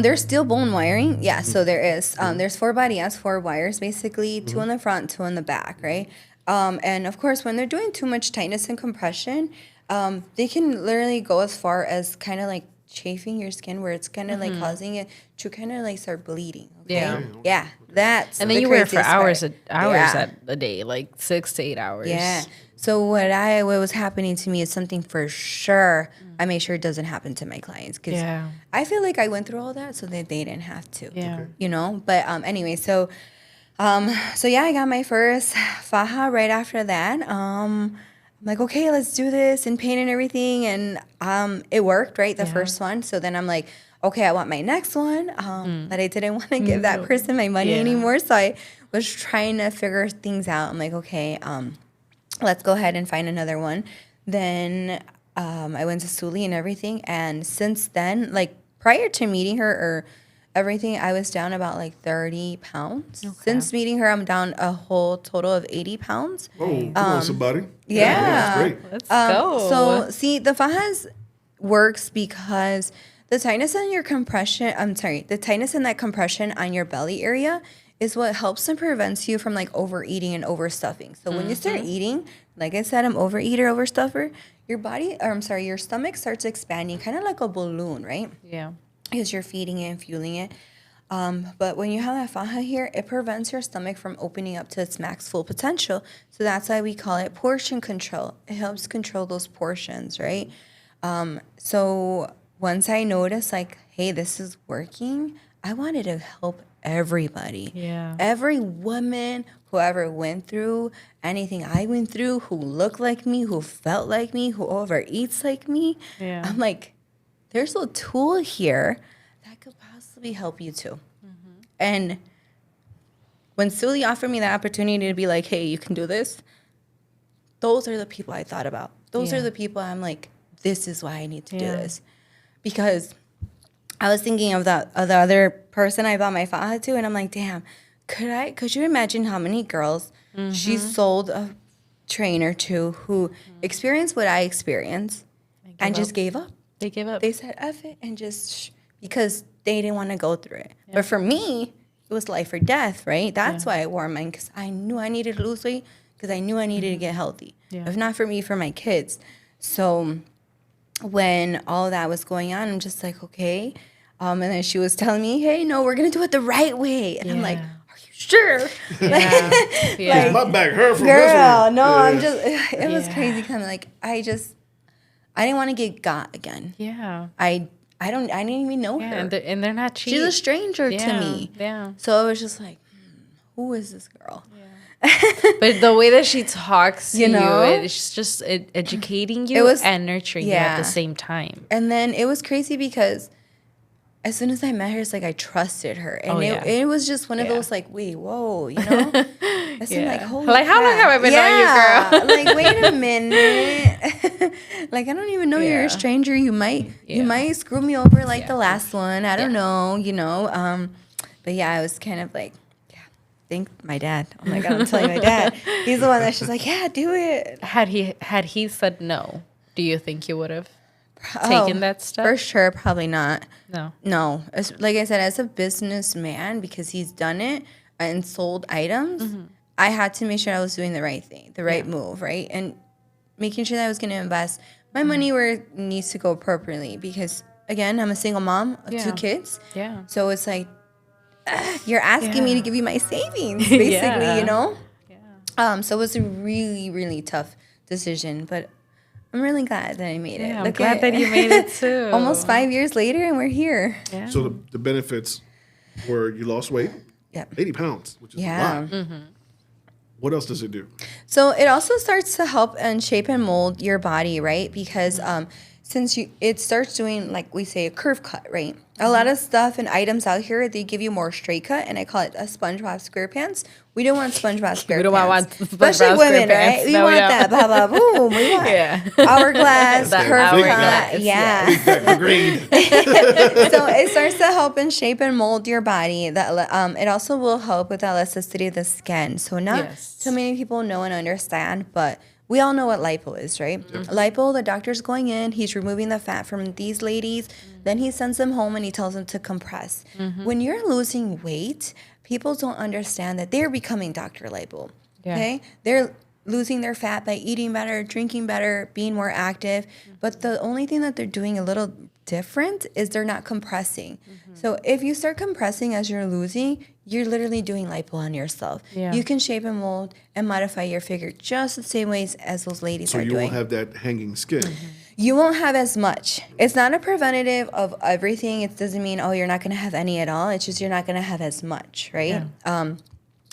There's still bone wiring. Yeah, so there is. There's 4 body 4 wires, basically, 2 on the front, 2 on the back, right? And of course, when they're doing too much tightness and compression, they can literally go as far as kind of like chafing your skin, where it's kind of like causing it to kind of like start bleeding. Okay?
Yeah.
Yeah, that's
and then you wear it for hours at a day, like 6 to 8 hours.
Yeah. So what was happening to me is something for sure I make sure it doesn't happen to my clients, because I feel like I went through all that so that they didn't have to.
Yeah.
But anyway, so I got my first Faja right after that. I'm like, okay, let's do this, and pain and everything. And it worked, right? The first one. So then I'm like, okay, I want my next one. But I didn't want to give that person my money anymore. So I was trying to figure things out. I'm like, okay, let's go ahead and find another one. Then I went to Suli and everything. And since then, like prior to meeting her or everything, I was down about like 30 pounds. Okay. Since meeting her, I'm down a whole total of 80 pounds.
Oh, come on, somebody.
Yeah.
That's great.
Let's go.
So, see, the Fajas works because the tightness in your compression, the tightness in that compression on your belly area is what helps and prevents you from like overeating and overstuffing. So when you start eating, like I said, I'm overeater, overstuffer, your stomach starts expanding kind of like a balloon, right?
Yeah.
Because you're feeding it and fueling it. But when you have that faja here, it prevents your stomach from opening up to its max full potential. So that's why we call it portion control. It helps control those portions, right? So once I noticed, like, hey, this is working, I wanted to help everybody.
Yeah.
Every woman who ever went through anything I went through, who looked like me, who felt like me, who overeats like me.
Yeah.
I'm like, there's a tool here that could possibly help you too. Mm-hmm. And when Sully offered me the opportunity to be like, hey, you can do this, those are the people I thought about. Those are the people I'm like, this is why I need to do this. Because I was thinking of the other person I bought my faja to, and I'm like, damn, could you imagine how many girls she sold a trainer to who experienced what I experienced and just gave up?
They gave up.
They said F it and just because they didn't want to go through it. Yeah. But for me, it was life or death, right? That's why I wore mine, because I knew I needed to lose weight, because I knew I needed to get healthy. Yeah. If not for me, for my kids. So when all that was going on, I'm just like, okay. And then she was telling me, hey, no, we're going to do it the right way. And I'm like, are you sure?
Yeah.
Like, my back hurt from
girl,
this one.
No, I'm just, it was crazy. Kind of like, I didn't want to get got again.
Yeah.
I didn't even know her.
And they're not cheap.
She's a stranger to me.
Yeah.
So I was just like, who is this girl?
Yeah. But the way that she talks to you, it's just educating you and nurturing you at the same time.
And then it was crazy because as soon as I met her, it's like I trusted her. And it was just one of those like, wait, whoa, I seemed like, holy
like, how long have I been on you, girl?
Like, wait a minute. Like, I don't even know you're a stranger. You might screw me over like the last one. I don't know, But yeah, I was kind of like, thank my dad. Oh my God, I'm telling my dad. He's the one that's just like, yeah, do it.
Had he said no, do you think you would have taken that step?
For sure, probably not.
No.
Like I said, as a businessman, because he's done it and sold items, I had to make sure I was doing the right thing, the right move, right? And making sure that I was going to invest my money where it needs to go appropriately. Because, again, I'm a single mom of 2 kids.
Yeah.
So it's like, you're asking me to give you my savings, basically, Yeah. So it was a really, really tough decision. But I'm really glad that I made it.
I'm glad that you made it too.
Almost 5 years later, and we're here.
Yeah.
So the benefits were you lost weight, 80 pounds, which is a lot. Mm-hmm. What else does it do?
So it also starts to help and shape and mold your body, right? Because since it starts doing, like we say, a curve cut, right? A lot of stuff and items out here, they give you more straight cut, and I call it a SpongeBob SquarePants. We don't want SpongeBob SquarePants.
We don't want SpongeBob
especially women, right? We want that, blah, blah, boom. We want hourglass, curve cut. Yeah.
Agreed.
So it starts to help and shape and mold your body. It also will help with the elasticity of the skin. So not so many people know and understand, but we all know what lipo is, right? Lipo, the doctor's going in, he's removing the fat from these ladies, then he sends them home and he tells them to compress. When you're losing weight, people don't understand that they're becoming Dr. Lipo, okay? They're losing their fat by eating better, drinking better, being more active, but the only thing that they're doing a little different is they're not compressing. So if you start compressing as you're losing, you're literally doing lipo on yourself. You can shape and mold and modify your figure just the same ways as those ladies are doing.
So you won't have that hanging skin.
You won't have as much. It's not a preventative of everything. It doesn't mean, you're not going to have any at all. It's just you're not going to have as much, right?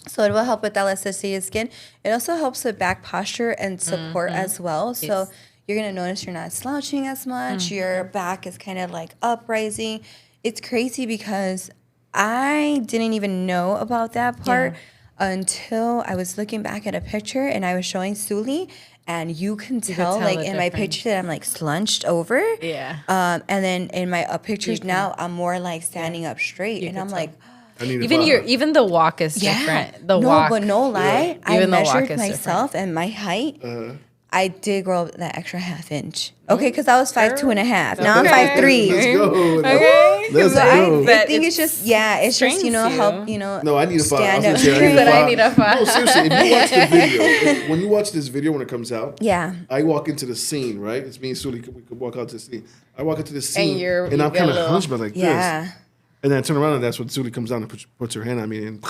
So it will help with elasticity of skin. It also helps with back posture and support as well. So
Yes.
you're going to notice you're not slouching as much. Your back is kind of like uprising. It's crazy because I didn't even know about that part until I was looking back at a picture and I was showing Suli. And you can tell,
tell
like,
the
in my
difference.
picture that I'm, like, slunched over.
Yeah.
And then in my pictures now, I'm more, like, standing up straight. And I'm like...
I need
Even the walk is different. The
no,
walk.
but no lie. I
Even the walk
measured
is
myself and my height. I did grow up that extra half inch. Okay, because I was 5'2.5". Now I'm
Okay.
5'3".
Let's go.
Okay.
Let's
So
go.
I
That
think
it
it's just it's just
strengthens
help
you.
No, I need a 5.
stand
I
up
was gonna say,
straight.
But I need a 5.
No, seriously, if you watch the video, when you watch this video when it comes out,
Yeah.
I walk into the scene, right? It's me and Suli. We could walk out to the scene. I walk into the scene,
you're-
and
you
I'm
get
kind
a
of
little-
hunched, but like
Yeah.
this. And then I turn around, and that's when Suli comes down and puts her hand on me, and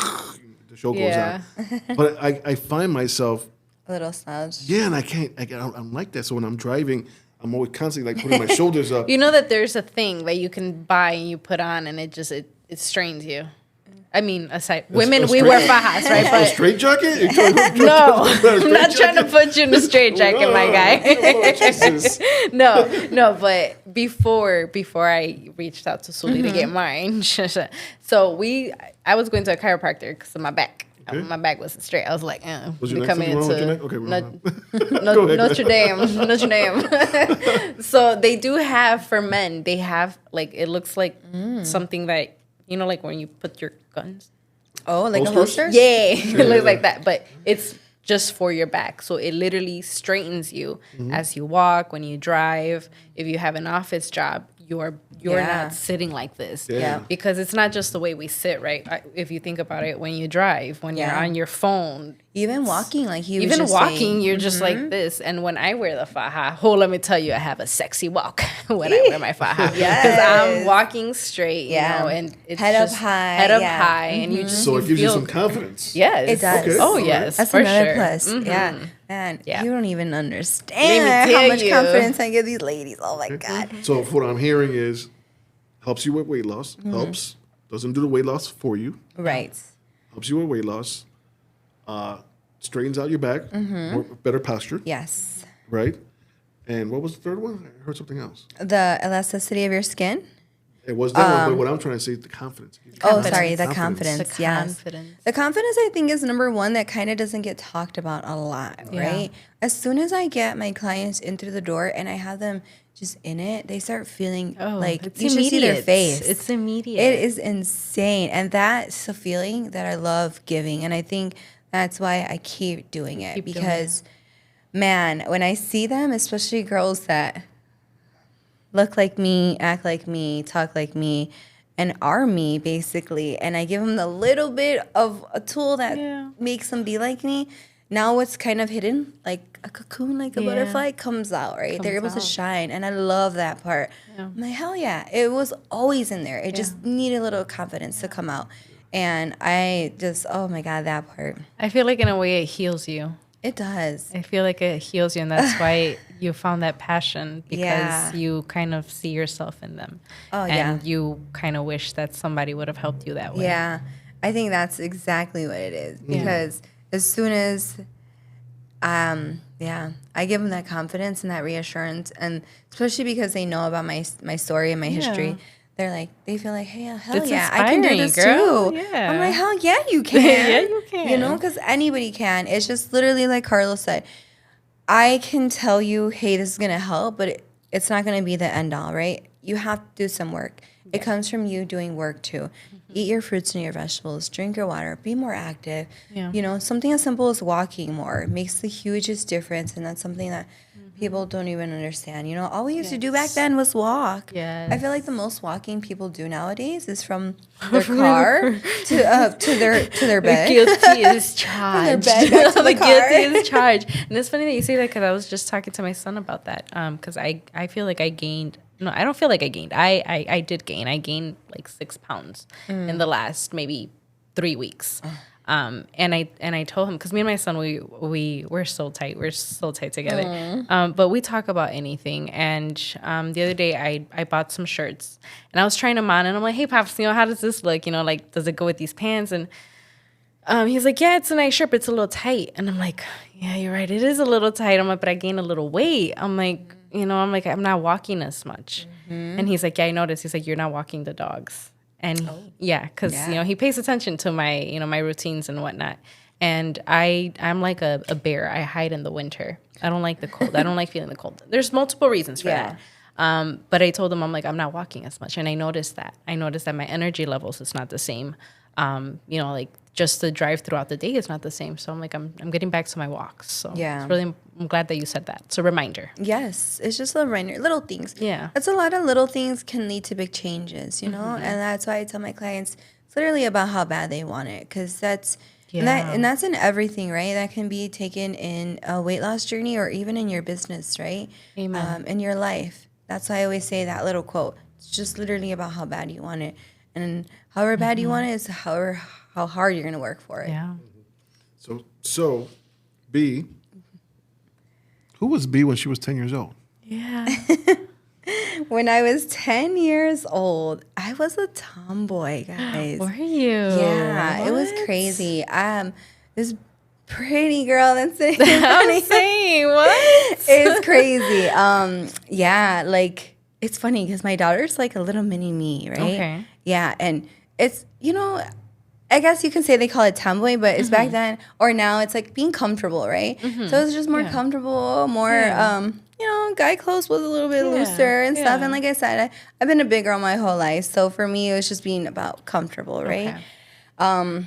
the show goes
Yeah.
on. But I find myself,
A little slouch.
yeah, and I can't. I'm like that. So when I'm driving, I'm always constantly like putting my shoulders up.
You know that there's a thing that you can buy and you put on and it strains you. I mean, aside women,
a
we
straight-
wear fajas, right?
A
But
straight jacket? You're trying to-
no,
a
I'm
straight
not trying to
jacket?
put you in a straight jacket, my
Oh,
guy.
oh, Jesus.
no, but before I reached out to Suli to
Mm-hmm.
get mine, so I was going to a chiropractor because of my back.
Okay.
My back wasn't straight. I was like,
Was your
we
neck
coming
something wrong with your
into
neck? Okay, well,
No-
Go ahead.
Notre Dame. So they do have for men. They have like it looks like something that like when you put your guns.
Oh, like a
Holsters?
holster?
Yeah, it looks like that, but it's just for your back. So it literally straightens you as you walk, when you drive. If you have an office job, you're
Yeah.
not sitting like this.
Yeah.
Because it's not just the way we sit, right? If you think about it, when you drive, when you're
Yeah.
on your phone,
Even walking, like he was
even
just
walking,
saying.
you're just like this. And when I wear the faja, let me tell you, I have a sexy walk when I wear my faja. Because I'm
Yes.
walking straight,
Yeah.
and it's
Head up
just
high,
head up
yeah.
high, and you just
So it gives you
feel-
some confidence.
Yes,
It does.
Okay.
Oh
Alright.
yes,
That's
for
another
sure.
plus.
Mhm.
Yeah. Man,
Yeah.
you don't even
Let
understand
me
how
tell
much
you.
confidence I give these ladies. Oh my God.
So what I'm hearing is helps you with weight loss, helps, doesn't do the weight loss for you,
Right.
helps you with weight loss, straightens out your back, more, better posture,
Yes.
right? And what was the third one? I heard something else.
The elasticity of your skin.
It was that one, but what I'm trying to say is the confidence.
Oh, sorry, the confidence.
The
Yes.
confidence.
The confidence, I think, is number one that kind of doesn't get talked about a lot, right? As soon as I get my clients in through the door and I have them just in it, they start feeling like
it's
you should see their
immediate.
face.
It's immediate.
It is insane. And that's a feeling that I love giving. And I think that's why I keep doing it.
Keep doing
because, man, when I see them, especially girls that look like me, act like me, talk like me, and are me, basically, and I give them a little bit of a tool that makes them be like me, now what's kind of hidden, like a cocoon, like a butterfly, comes out, right? They're able to shine, and I love that part. I'm like, hell yeah. It was always in there. It just needed a little confidence to come out. And I just, oh my God, that part.
I feel like in a way it heals you.
It does.
I feel like it heals you, and that's why you found that passion, because
Yeah.
you kind of see yourself in them.
Oh,
and
yeah.
you kind of wish that somebody would have helped you that way.
Yeah, I think that's exactly what it is. Because as soon as, I give them that confidence and that reassurance, and especially because they know about my story and my history, they're like, they feel like, hey, hell
It's
yeah, I can do
inspiring,
this
girl.
too.
Yeah.
I'm like, hell yeah, you can.
Yeah, you can.
You know, because anybody can. It's just literally like Carlos said, I can tell you, hey, this is going to help, but it's not going to be the end all, right? You have to do some work. It comes from you doing work too. Eat your fruits and your vegetables, drink your water, be more active.
Yeah.
You know, something as simple as walking more makes the hugest difference. And that's something that people don't even understand. You know, all we used to do back then was walk.
Yes.
I feel like the most walking people do nowadays is from their car to their bed.
Guilty is charged.
bed back to the car.
Guilty is charged. And it's funny that you say that, because I was just talking to my son about that. Because I feel like I gained. No, I don't feel like I gained. I did gain. I gained like 6 pounds in the last maybe 3 weeks. And I told him, because me and my son, we're so tight. We're so tight together. But we talk about anything. And the other day I bought some shirts, and I was trying them on, and I'm like, hey, Pops, how does this look? Like, does it go with these pants? And He's like, yeah, it's a nice shirt, but it's a little tight. And I'm like, yeah, you're right. It is a little tight. I'm like, but I gained a little weight. I'm like, I'm not walking as much. And he's like, yeah, I noticed. He's like, you're not walking the dogs. And because, he pays attention to my, my routines and whatnot. And I'm like a bear. I hide in the winter. I don't like the cold. I don't like feeling the cold. There's multiple reasons for that. But I told him, I'm like, I'm not walking as much. And I noticed that. My energy levels is not the same. Like just the drive throughout the day is not the same. So I'm like, I'm getting back to my walks. So I'm glad that you said that. It's a reminder.
Yes. It's just a reminder. Little things.
Yeah.
It's a lot of little things can lead to big changes, And that's why I tell my clients it's literally about how bad they want it. Because that's, and that's in everything, right? That can be taken in a weight loss journey or even in your business, right?
Amen.
In your life. That's why I always say that little quote. It's just literally about how bad you want it. And however bad you want it is how hard you're going to work for it.
Yeah.
So B, who was B when she was 10 years old?
Yeah.
When I was 10 years old, I was a tomboy, guys.
Were you?
Yeah,
What?
it was crazy. This pretty girl that's sitting
I'm saying, what?
It's crazy. Like it's funny because my daughter's like a little mini me, right?
Okay.
Yeah, and it's I guess you can say they call it tomboy, but it's back then or now it's like being comfortable, right? So it's just more comfortable, more guy clothes was a little bit looser and stuff. And like I said, I've been a big girl my whole life, so for me it was just being about comfortable, right?
Okay.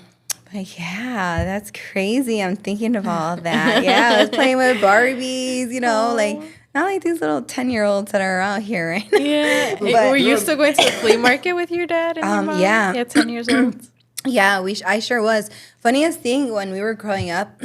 But yeah, that's crazy. I'm thinking of all that. Yeah, I was playing with Barbies, like not like these little 10-year-olds that are out here, right?
Yeah.
But,
were you still going to the flea market with your dad and your mom?
Yeah.
10 years old.
Yeah, I sure was. Funniest thing, when we were growing up,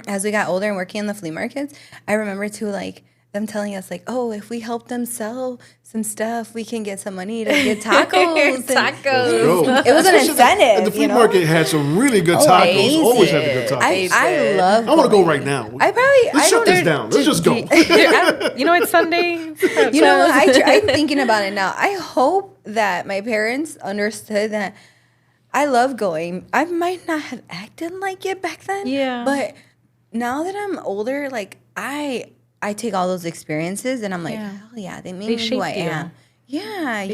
as we got older and working in the flea markets, I remember too, like, them telling us, like, oh, if we help them sell some stuff, we can get some money to get tacos.
Tacos.
It was an incentive.
And the flea market had some really good tacos.
Amazing.
Always had the good tacos.
I love
I want to go right now. Let's shut this down. Let's just go.
It's Sunday.
I'm thinking about it now. I hope that my parents understood that I love going. I might not have acted like it back then.
Yeah.
But now that I'm older, like I take all those experiences and I'm like, hell yeah, they made me who I am. Yeah,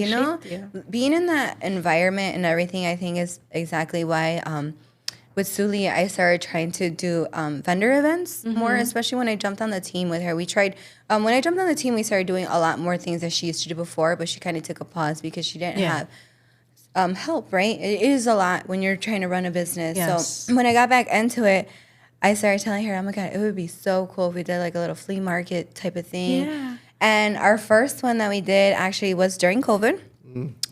being in that environment and everything, I think is exactly why with Suli, I started trying to do vendor events more, especially when I jumped on the team with her. We tried, when I jumped on the team, we started doing a lot more things that she used to do before, but she kind of took a pause because she didn't have help, right? It is a lot when you're trying to run a business.
Yes.
So when I got back into it, I started telling her, oh my God, it would be so cool if we did like a little flea market type of thing.
Yeah.
And our first one that we did actually was during COVID.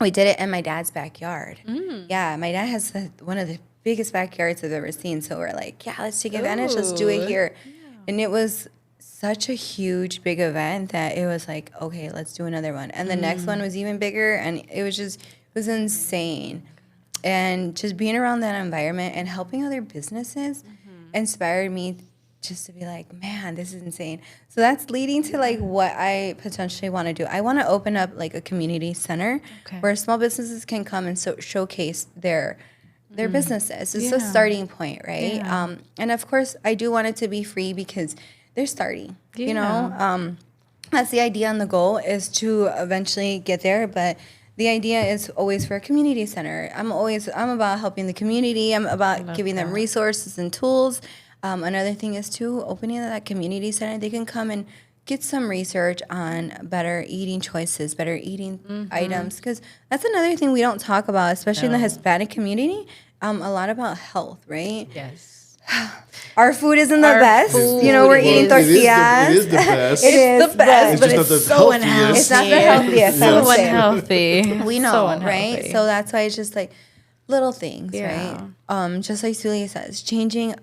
We did it in my dad's backyard. Yeah, my dad has one of the biggest backyards I've ever seen. So we're like, yeah, let's take advantage. Let's do it here. Yeah. And it was such a huge, big event that it was like, okay, let's do another one. And the next one was even bigger. And it was insane. And just being around that environment and helping other businesses inspired me just to be like, man, this is insane. So that's leading to like what I potentially want to do. I want to open up like a community center where small businesses can come and showcase their businesses. It's a starting point, right?
Yeah.
And of course, I do want it to be free because they're starting, That's the idea and the goal is to eventually get there, but the idea is always for a community center. I'm about helping the community. I'm about giving them resources and tools. Another thing is too, opening that community center, they can come and get some research on better eating choices, better eating items. Because that's another thing we don't talk about, especially in the Hispanic community, a lot about health, right?
Yes.
Our food isn't the best. We're eating tortillas.
It is the best.
It is the best,
but it's so unhealthy.
It's not the healthiest.
So unhealthy.
We know,
so unhealthy.
right? So that's why it's just like little things, right? Just like Celia says, changing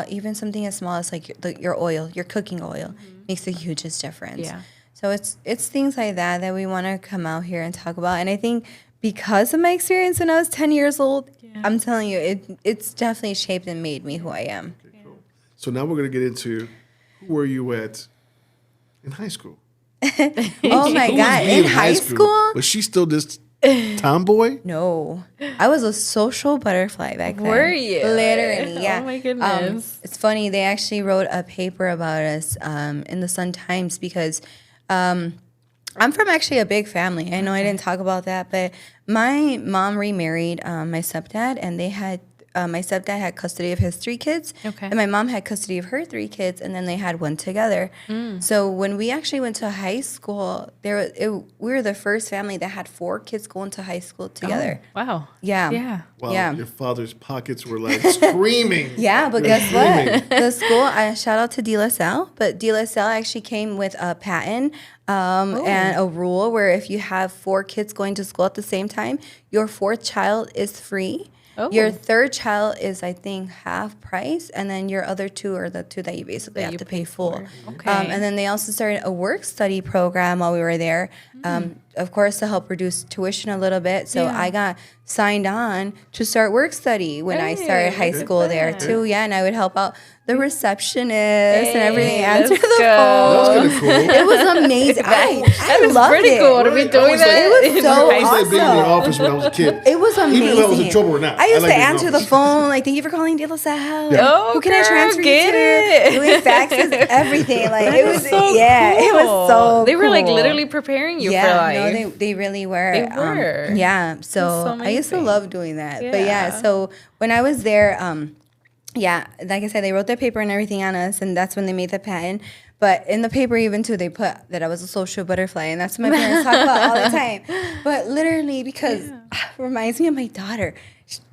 even something as small as like your oil, your cooking oil, makes the hugest difference.
Yeah.
So it's things like that we want to come out here and talk about. And I think because of my experience when I was 10 years old, I'm telling you, it's definitely shaped and made me who I am.
Okay, cool. So now we're going to get into who were you at in high school?
Oh my God, in high school?
Was she still this tomboy?
No, I was a social butterfly back then.
Were you?
Literally, yeah.
Oh my goodness.
It's funny. They actually wrote a paper about us in the Sun Times because I'm from actually a big family. I know I didn't talk about that, but my mom remarried my stepdad, and they had my stepdad had custody of his 3 kids, and my mom had custody of her 3 kids, and then they had one together. So when we actually went to high school, we were the first family that had 4 kids going to high school together.
Oh, wow.
Yeah.
Yeah.
Wow,
Yeah.
your father's pockets were like screaming.
Yeah, but guess what? The school, shout out to De La Salle, but De La Salle actually came with a patent and a rule where if you have 4 kids going to school at the same time, your 4th child is free. Your 3rd child is, I think, half price, and then your other 2 are the 2 that you basically have to pay full.
Okay.
And then they also started a work study program while we were there, of course, to help reduce tuition a little bit. So I got signed on to start work study when I started high school there too. Yeah, and I would help out the receptionist and everything, answer the phone.
That was kind of cool.
It was amazing. I loved
pretty
it.
cool to be doing that.
It was so
I used to like being in the office when I was a kid.
It was amazing.
Even if I was in trouble or not.
I used
like
to
being in
answer
the
the
office.
phone, like, thank you for calling De La Salle.
Oh,
Who can I
girl,
transfer
get
you
it.
to? Doing faxes, everything. Like, it was,
So
it was
cool.
so
They were like
cool.
literally preparing you for
Yeah,
life.
no, they really were.
They were.
Yeah, so
That's so
I used to
amazing.
love doing that. But yeah,
Yeah.
so when I was there, yeah, like I said, they wrote their paper and everything on us, and that's when they made the patent. But in the paper, even too, they put that I was a social butterfly, and that's what my parents talk about all the time. But literally, because it reminds me of my daughter.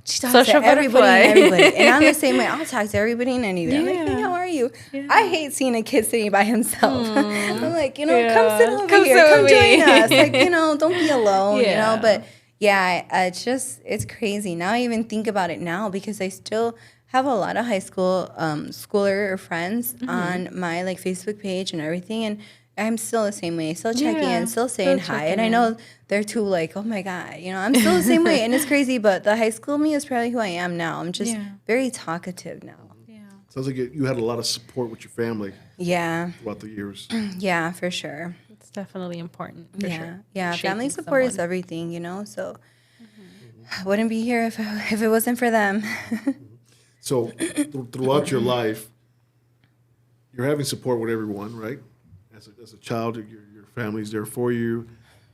She talks
Social
to everybody
butterfly.
and everybody. And I'm the same way. I'll talk to everybody and anybody. I'm like, hey,
Yeah.
how are you? I hate seeing a kid sitting by himself. I'm like, come sit over
Come
here.
sit
Come
with
join
me.
us. Like, don't be alone,
Yeah.
But yeah, it's crazy. Now I even think about it now because I still have a lot of high school schooler or friends on my like Facebook page and everything, and I'm still the same way. Still checking in, still saying hi, and I know they're too like, oh my god, I'm still the same way, and it's crazy. But the high school me is probably who I am now. I'm just very talkative now.
Sounds like you had a lot of support with your family
Yeah,
throughout the years.
yeah, for sure.
It's definitely important. For sure.
Yeah.
Shaping
Family support is
someone.
everything, So I wouldn't be here if it wasn't for them.
So throughout your life, you're having support with everyone, right? As a child, your family's there for you.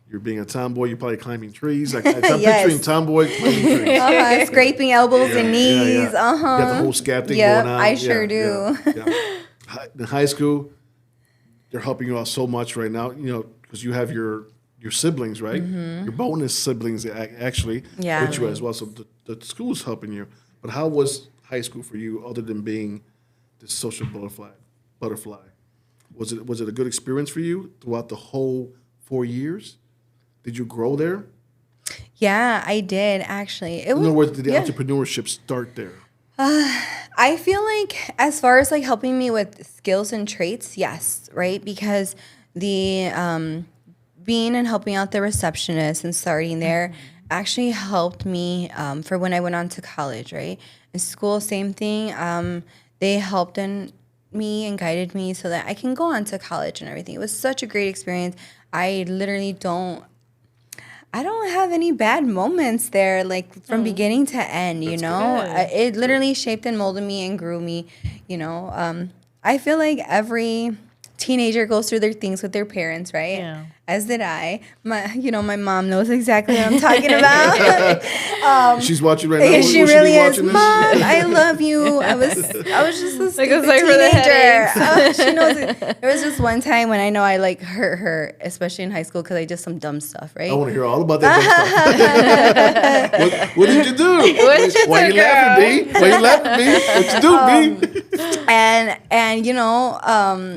You're being a tomboy. You're probably climbing trees. Like I'm picturing tomboy climbing trees.
Scraping elbows and knees.
You got the whole scab thing
Yep,
going on.
I sure do.
In high school, they're helping you out so much right now. Because you have your siblings, right? Your bonus siblings actually with you as well. So the school's helping you. But how was high school for you, other than being this social butterfly? Was it a good experience for you throughout the whole 4 years? Did you grow there?
Yeah, I did actually.
In other words, did the entrepreneurship start there?
I feel like as far as like helping me with skills and traits, yes, right? Because the being and helping out the receptionist and starting there actually helped me for when I went on to college, right? In school, same thing. They helped me and guided me so that I can go on to college and everything. It was such a great experience. I literally don't have any bad moments there, like from beginning to end, It literally shaped and molded me and grew me, I feel like every teenager goes through their things with their parents, right?
Yeah.
As did I. My mom knows exactly what I'm talking about.
She's watching right now.
Yeah,
Would
she
be
really is.
watching this?
Mom, I love you. I was just a stupid
sorry for the
teenager. She knows it. There was just one time when I know I like hurt her, especially in high school, because I did some dumb stuff, right?
I want to hear all about that dumb stuff. What did you do? Why you laughing, B? Why you laughing, B? What you do, B?
And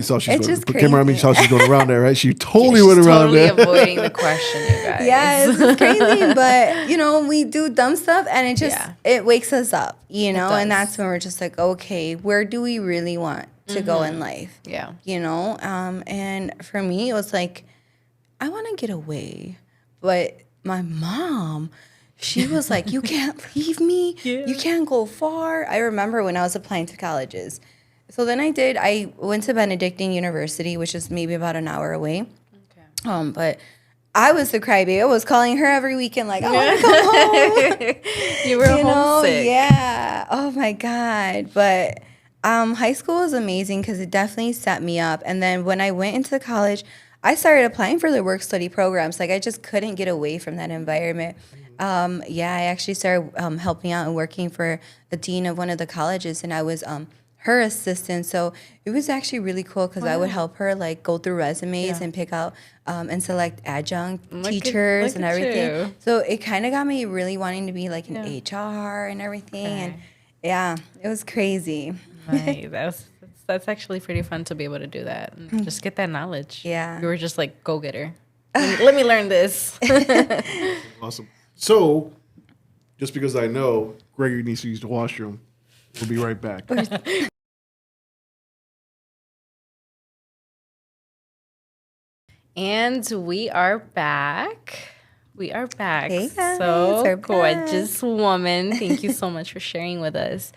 So she's
it's
going,
just
put
crazy.
camera on me. Saw she's going around there, right? She totally went around
Totally
there.
avoiding the question, you guys.
Yeah, it's crazy, but we do dumb stuff, and it just it wakes us up, and that's when we're just like, okay, where do we really want to go in life?
Yeah.
And for me, it was like, I want to get away, but my mom, she was like, you can't leave me, you can't go far. I remember when I was applying to colleges. So then I went to Benedictine University, which is maybe about an hour away. Okay. But I was the crybaby. I was calling her every weekend, like, I want to come home.
You were homesick.
Yeah. Oh my God. But high school was amazing because it definitely set me up. And then when I went into college, I started applying for the work study programs. Like I just couldn't get away from that environment. Yeah, I actually started helping out and working for the dean of one of the colleges, and I was her assistant. So it was actually really cool because I would help her like go through resumes and pick out and select adjunct teachers and everything. So it kind of got me really wanting to be like an HR and everything. And yeah, it was crazy.
Right. That's actually pretty fun to be able to do that and just get that knowledge.
Yeah.
You were just like, go getter. Let me learn this.
Awesome. So, just because I know Gregory needs to use the washroom, we'll be right back.
And we are back. We are back.
Hey guys,
so
we're
gorgeous woman. Thank you so much for sharing with us.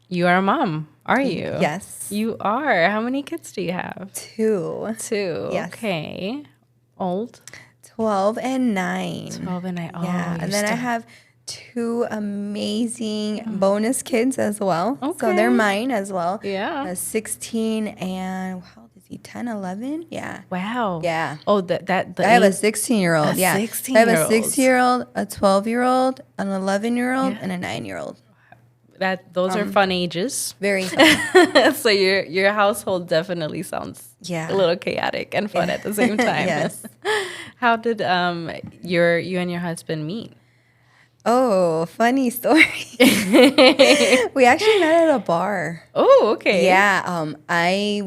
You are a mom, are you?
Yes.
You are. How many kids do you have?
2.
2.
Yes.
Okay. Old?
12 and 9.
12 and 9. Oh,
Yeah, and then I have 2 amazing bonus kids as well. So they're mine as well.
Yeah.
16 and how old is he? 10, 11? Yeah.
Wow.
Yeah.
Oh, that
I have a 16-year-old.
A
Yeah.
16-year-old.
I have a 6-year-old, a 12-year-old, an 11-year-old, and a 9-year-old.
Those are fun ages.
Very fun.
So your household definitely sounds a little chaotic and fun at the same time.
Yes.
How did you and your husband meet?
Oh, funny story. We actually met at a bar.
Oh, okay.
Yeah, I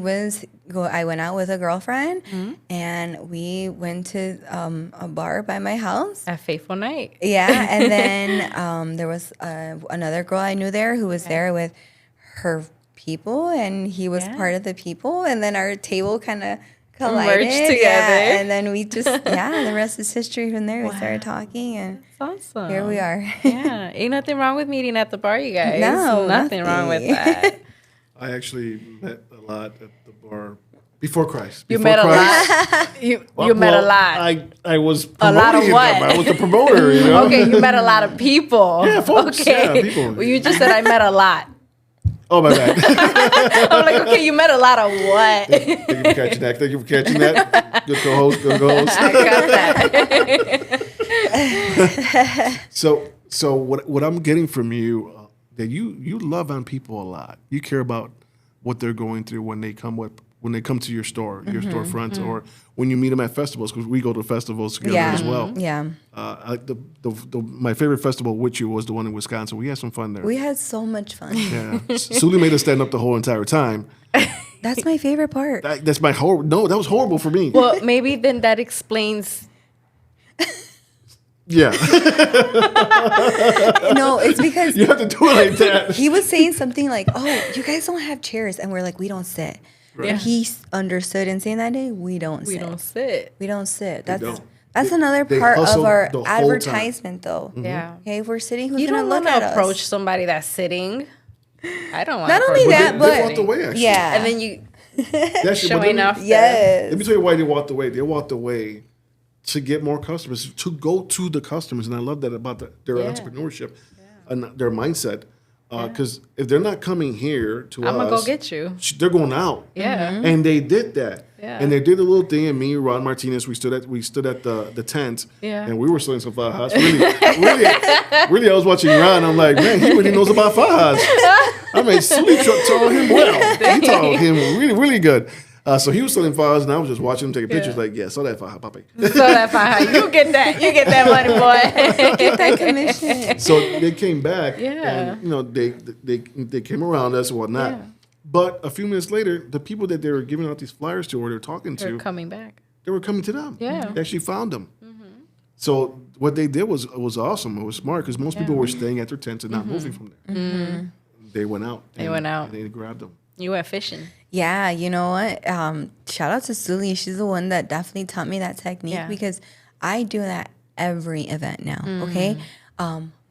went out with a girlfriend, and we went to a bar by my house.
A fateful night.
Yeah, and then there was another girl I knew there who was there with her people, and he was part of the people, and then our table kind of collided.
Merged together.
Yeah, and then we just, the rest is history from there. We started talking, and
Awesome.
here we are.
Yeah, ain't nothing wrong with meeting at the bar, you guys.
No,
nothing wrong with that.
I actually met a lot at the bar before Christ.
You
Before
met
Christ.
a lot. You met a lot.
I was
A lot of
promoting
what?
them. I was the promoter, you know?
Okay, you met a lot of people.
Yeah, folks.
Okay.
Yeah, people.
Well, you just said I met a lot.
Oh, my bad.
I'm like, okay, you met a lot of what?
Thank you for catching that. Thank you for catching that. Good co-host. Good co-host.
I got that.
So what I'm getting from you, that you love on people a lot. You care about what they're going through when they come to your store, your storefront, or when you meet them at festivals, because we go to festivals together as well.
Yeah.
My favorite festival with you was the one in Wisconsin. We had some fun there.
We had so much fun.
Yeah. Suli made us stand up the whole entire time.
That's my favorite part.
That's my horrible. No, that was horrible for me.
Well, maybe then that explains.
Yeah.
No, it's because
You have to do it like that.
he was saying something like, "Oh, you guys don't have chairs," and we're like, "We don't sit."
Right.
And he understood and saying that day, "We don't
We
sit.
don't sit.
We don't sit."
They
That's
don't.
another
They
part of
hustle
our
the whole
advertisement, though.
Yeah.
Okay, if we're sitting, who's
You
gonna
don't
look
want
at
to
us?
approach somebody that's sitting. I don't want
Not
to
only
approach
that,
somebody
but-
They walked away, actually.
Yeah,
and then you
That's- but
showing
let
off.
me-
yes.
Let me tell you why they walked away. They walked away to get more customers, to go to the customers. And I love that about their entrepreneurship and their mindset. Because if they're not coming here to
I'm
us,
gonna go get you.
they're going out.
Yeah.
And they did that.
Yeah.
And they did a little thing. And me, Ron Martinez, we stood at the tent.
Yeah.
And we were selling some fajas. Really, I was watching Ron. I'm like, man, he really knows about fajas. I mean, Sully taught him well. He taught him really, really good. So he was selling fajas, and I was just watching him taking pictures. Like, yeah, saw that faja, papi.
So that fine. You get that money, boy.
Get that commission.
So they came back,
Yeah.
and they came around us and whatnot.
Yeah.
But a few minutes later, the people that they were giving out these flyers to or they were talking
They're
to,
coming back.
they were coming to them.
Yeah.
They actually found them. So what they did was awesome. It was smart because most people were staying at their tents and not moving from there. They went out.
They went out.
And they grabbed them.
You went fishing.
Yeah, you know what? Shout out to Sully. She's the one that definitely taught me that technique because I do that every event now. Okay,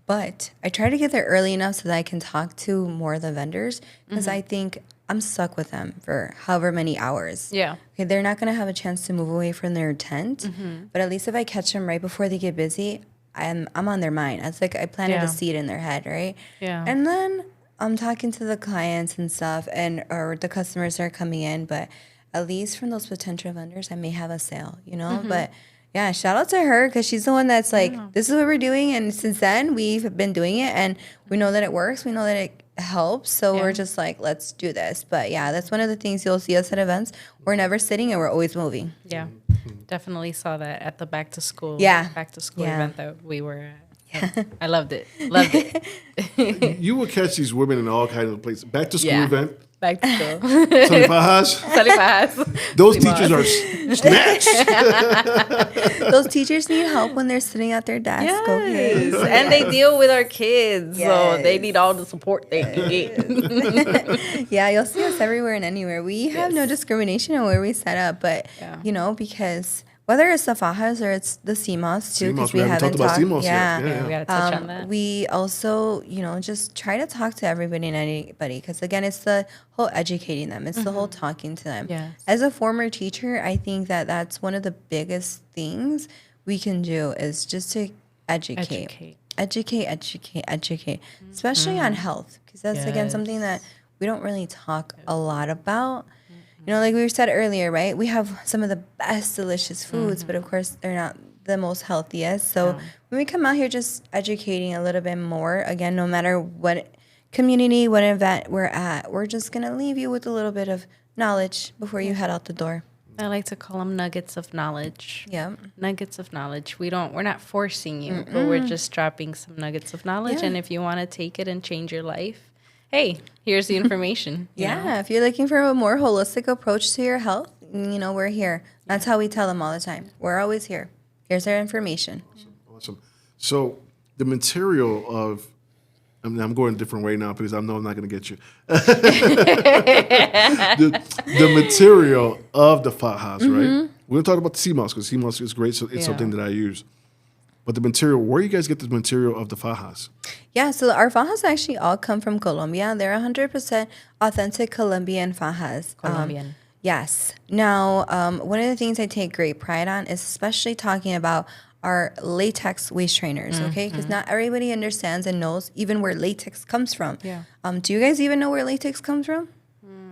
but I try to get there early enough so that I can talk to more of the vendors because I think I'm stuck with them for however many hours.
Yeah.
Okay, they're not gonna have a chance to move away from their tent, but at least if I catch them right before they get busy, I'm on their mind. It's like I planted
Yeah.
a seed in their head, right?
Yeah.
And then I'm talking to the clients and stuff, or the customers that are coming in, but at least from those potential vendors, I may have a sale, But yeah, shout out to her because she's the one that's like, this is what we're doing, and since then we've been doing it, and we know that it works. We know that it helps, so we're just like, let's do this. But yeah, that's one of the things you'll see us at events. We're never sitting and we're always moving.
Yeah. Definitely saw that at the back to school
Yeah.
event that we were at. I loved it. Loved it.
You will catch these women in all kinds of places. Back to school
Yeah.
event.
Back to school.
Sunny Fajas.
Salifas.
Those teachers are snatched.
Those teachers need help when they're sitting at their desk, okay?
Yes. And they deal with our kids, so
Yes.
they need all the support they can get.
Yeah, you'll see us everywhere and anywhere. We have no discrimination in where we set up, but
Yeah.
because whether it's the Fajas or it's the CMOS too, because
CMOS,
we haven't
talked about
talked.
CMOS
Yeah.
yet.
Yeah, we gotta touch on that.
We also, just try to talk to everybody and anybody because, again, it's the whole educating them. It's the whole talking to them.
Yes.
As a former teacher, I think that that's one of the biggest things we can do is just to educate. Educate, especially on health because that's, again, something that we don't really talk a lot about. Like we said earlier, right? We have some of the best delicious foods, but of course they're not the most healthiest. So when we come out here just educating a little bit more, again, no matter what community, what event we're at, we're just going to leave you with a little bit of knowledge before you head out the door.
I like to call them nuggets of knowledge.
Yeah.
Nuggets of knowledge. We're not forcing you, but we're just dropping some nuggets of knowledge.
Yeah.
And if you want to take it and change your life, hey, here's the information. you know?
Yeah, if you're looking for a more holistic approach to your health, we're here. That's how we tell them all the time. We're always here. Here's our information.
Awesome. So the material of, I'm going a different way now because I know I'm not going to get you. the material of the Fajas, right? We're going to talk about the CMOS because CMOS is great. So it's something that I use. But the material, where do you guys get the material of the Fajas?
Yeah, so our fajas actually all come from Colombia. They're 100% authentic Colombian fajas.
Colombian.
Yes. Now, one of the things I take great pride on is especially talking about our latex waist trainers, okay? Because not everybody understands and knows even where latex comes from.
Yeah.
Do you guys even know where latex comes from?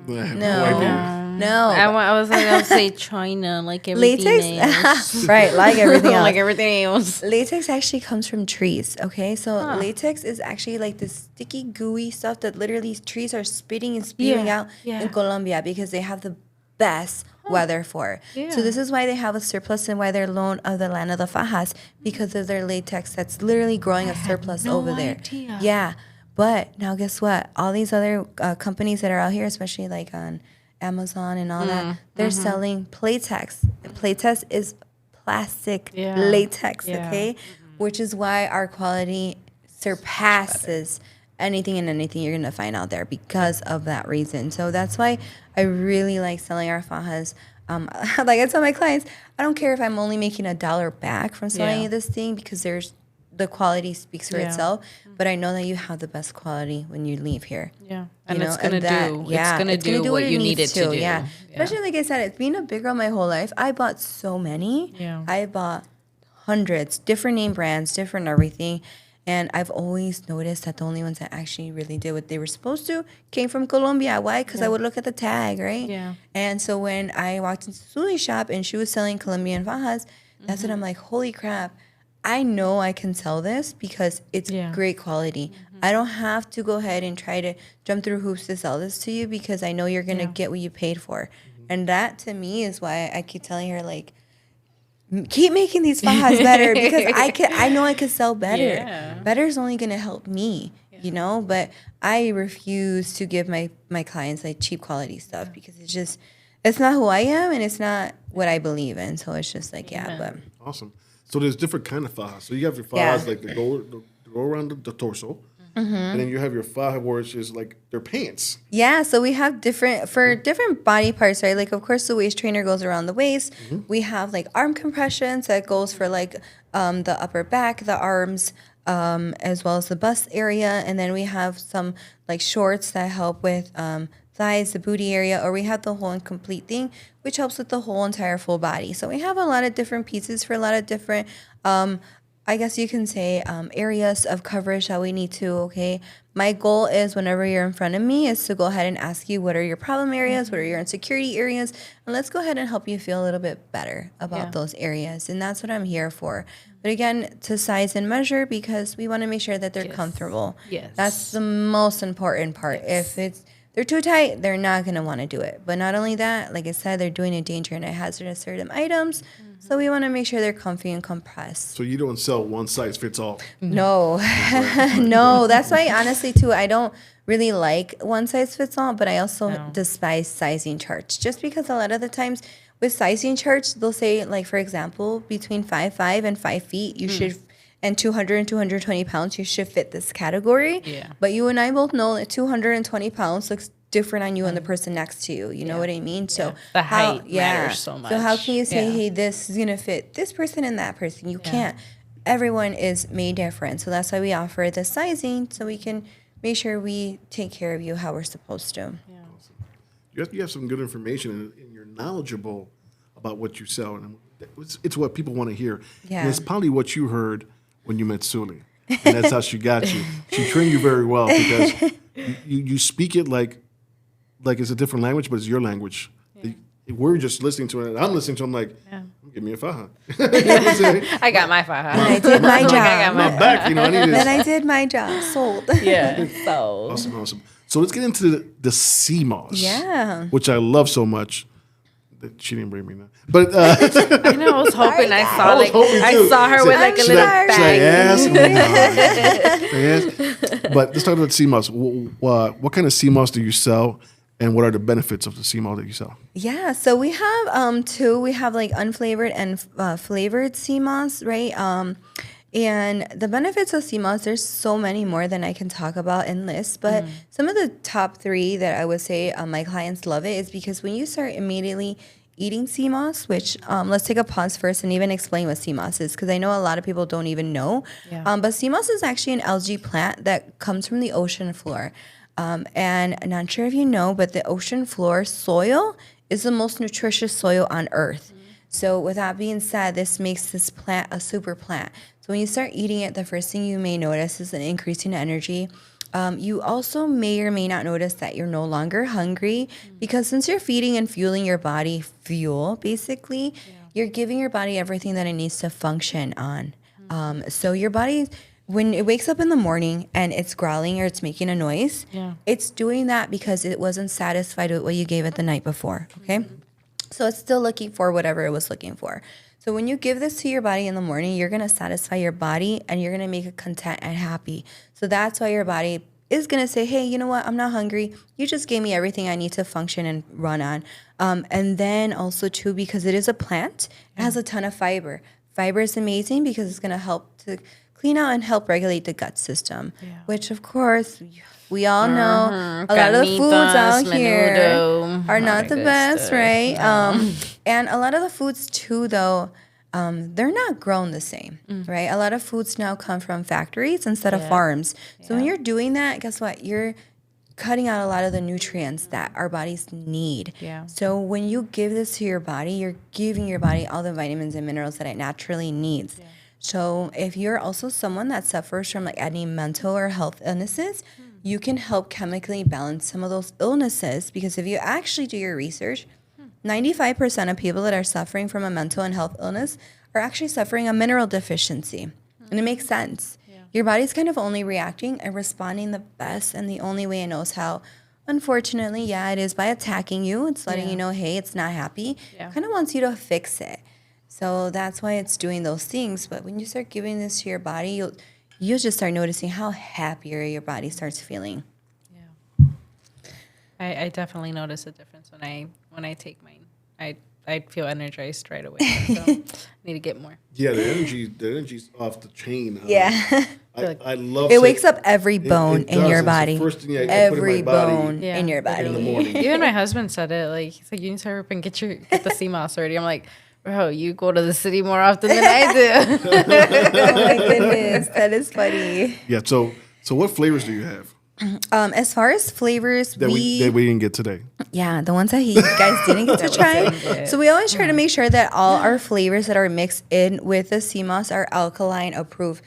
No.
No.
I was going to say China, like everything
Latex?
else.
Right, like everything else.
like everything else.
Latex actually comes from trees, okay? So latex is actually like this sticky, gooey stuff that literally trees are spitting and spewing out in Colombia because they have the best weather for it.
Yeah.
So this is why they have a surplus and why they're known of the land of the fajas because of their latex that's literally growing a surplus over there.
idea.
Yeah. But now guess what? All these other companies that are out here, especially like on Amazon and all that, they're selling Playtex. And Playtex is plastic latex, okay? Which is why our quality surpasses anything and anything you're going to find out there because of that reason. So that's why I really like selling our fajas. Like I tell my clients, I don't care if I'm only making $1 back from selling you this thing because the quality speaks for itself. But I know that you have the best quality when you leave here.
Yeah. And
You
it's
know,
going
and that-
to
yeah,
do,
it's gonna do
what
it
you need it
needs
to do.
Yeah. Especially like I said, it's been a big girl my whole life. I bought so many.
Yeah.
I bought hundreds, different name brands, different everything. And I've always noticed that the only ones that actually really did what they were supposed to came from Colombia. Why? Because I would look at the tag, right?
Yeah.
And so when I walked into Suli's shop and she was selling Colombian fajas, that's when I'm like, holy crap. I know I can sell this because it's great quality. I don't have to go ahead and try to jump through hoops to sell this to you because I know you're going to get what you paid for. And that to me is why I keep telling her, like, keep making these fajas better because I know I can sell better.
Yeah.
Better is only going to help me, but I refuse to give my clients like cheap quality stuff because it's not who I am and it's not what I believe in. So it's just like, but.
Awesome. So there's different kind of fajas. So you have your fajas like the go around the torso. And then you have your faja where it's just like their pants.
Yeah, so we have different body parts, right? Like, of course, the waist trainer goes around the waist. We have like arm compressions that goes for like the upper back, the arms, as well as the bust area. And then we have some like shorts that help with thighs, the booty area, or we have the whole and complete thing, which helps with the whole entire full body. So we have a lot of different pieces for a lot of different I guess you can say, areas of coverage that we need to, okay? My goal is whenever you're in front of me is to go ahead and ask you what are your problem areas, what are your insecurity areas, and let's go ahead and help you feel a little bit better about those areas. And that's what I'm here for. But again, to size and measure because we want to make sure that they're comfortable.
Yes.
That's the most important part.
Yes.
If they're too tight, they're not going to want to do it. But not only that, like I said, they're doing a danger and a hazardous certain items. So we want to make sure they're comfy and compressed.
So you don't sell one size fits all.
No, no. That's why, honestly, too, I don't really like one size fits all, but I also despise sizing charts. Just because a lot of the times with sizing charts, they'll say, like, for example, between 5'5" and 5 feet, you should, and 200 and 220 pounds, you should fit this category.
Yeah.
But you and I both know that 220 pounds looks different on you and the person next to you. You know what I mean? So
the height matters so much.
So how can you say, hey, this is going to fit this person and that person? You can't. Everyone is made different. So that's why we offer the sizing so we can make sure we take care of you how we're supposed to.
You have some good information and you're knowledgeable about what you sell. And it's what people want to hear.
Yeah.
And it's probably what you heard when you met Sully. And that's how she got you. She trained you very well because you speak it like it's a different language, but it's your language. Yeah. We're just listening to it. And I'm listening to it. I'm like, give me a faja. You know what I'm saying?
I got my faja.
I did my job.
I got
My back, I need this.
Then I did my job. Sold.
Yeah. So
Awesome. So let's get into the sea moss.
Yeah.
Which I love so much. She didn't bring me that. But
I know. I was hoping
Sorry,
I saw her with like a
should
little
I
bag.
ask? But let's talk about sea moss. What kind of sea moss do you sell? And what are the benefits of the sea moss that you sell?
Yeah, so we have two. We have like unflavored and flavored sea moss, right? And the benefits of sea moss, there's so many more than I can talk about and list. But some of the top three that I would say my clients love it is because when you start immediately eating sea moss, which let's take a pause first and even explain what sea moss is, because I know a lot of people don't even know.
Yeah.
But sea moss is actually an algae plant that comes from the ocean floor. And I'm not sure if you know, but the ocean floor soil is the most nutritious soil on Earth. So with that being said, this makes this plant a super plant. So when you start eating it, the first thing you may notice is an increase in energy. You also may or may not notice that you're no longer hungry because since you're feeding and fueling your body fuel, basically, you're giving your body everything that it needs to function on. So your body, when it wakes up in the morning and it's growling or it's making a noise, it's doing that because it wasn't satisfied with what you gave it the night before, okay? So it's still looking for whatever it was looking for. So when you give this to your body in the morning, you're going to satisfy your body and you're going to make it content and happy. So that's why your body is going to say, hey, you know what? I'm not hungry. You just gave me everything I need to function and run on. And then also, too, because it is a plant, it has a ton of fiber. Fiber is amazing because it's going to help to clean out and help regulate the gut system, which, of course, we all know a lot of the foods out here are not the best, right? And a lot of the foods, too, though, they're not grown the same, right? A lot of foods now come from factories instead of farms. So when you're doing that, guess what? You're cutting out a lot of the nutrients that our bodies need. So when you give this to your body, you're giving your body all the vitamins and minerals that it naturally needs. So if you're also someone that suffers from like any mental or health illnesses, you can help chemically balance some of those illnesses because if you actually do your research, 95% of people that are suffering from a mental and health illness are actually suffering a mineral deficiency. And it makes sense. Your body's kind of only reacting and responding the best and the only way it knows how. Unfortunately, it is by attacking you. It's letting you know, hey, it's not happy. Kind of wants you to fix it. So that's why it's doing those things. But when you start giving this to your body, you'll just start noticing how happier your body starts feeling.
I definitely notice a difference when I take mine. I feel energized right away. So I need to get more.
Yeah, the energy's off the chain. I love
it. Wakes up every bone in your body.
It's the first thing I
every
put in my body
bone in your body.
in the morning.
Even my husband said it. Like he's like, you need to hurry up and get the sea moss already. I'm like, bro, you go to the city more often than I do.
Oh my goodness, that is funny.
Yeah. So what flavors do you have?
As far as flavors,
that we didn't get today.
Yeah, the ones that you guys didn't get to try. So we always try to make sure that all our flavors that are mixed in with the sea moss are alkaline approved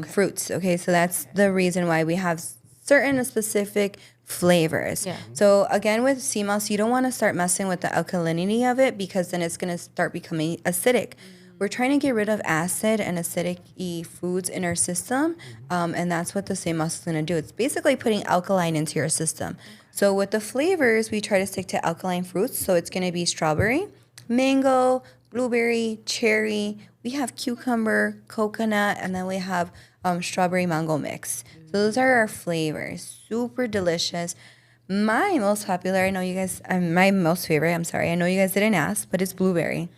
fruits. Okay, so that's the reason why we have certain specific flavors.
Yeah.
So again, with sea moss, you don't want to start messing with the alkalinity of it because then it's going to start becoming acidic. We're trying to get rid of acid and acidic foods in our system, and that's what the sea moss is going to do. It's basically putting alkaline into your system. So with the flavors, we try to stick to alkaline fruits. So it's going to be strawberry, mango, blueberry, cherry. We have cucumber, coconut, and then we have strawberry mango mix. So those are our flavors. Super delicious. My most popular, I know you guys, my most favorite, I'm sorry, I know you guys didn't ask, but it's blueberry.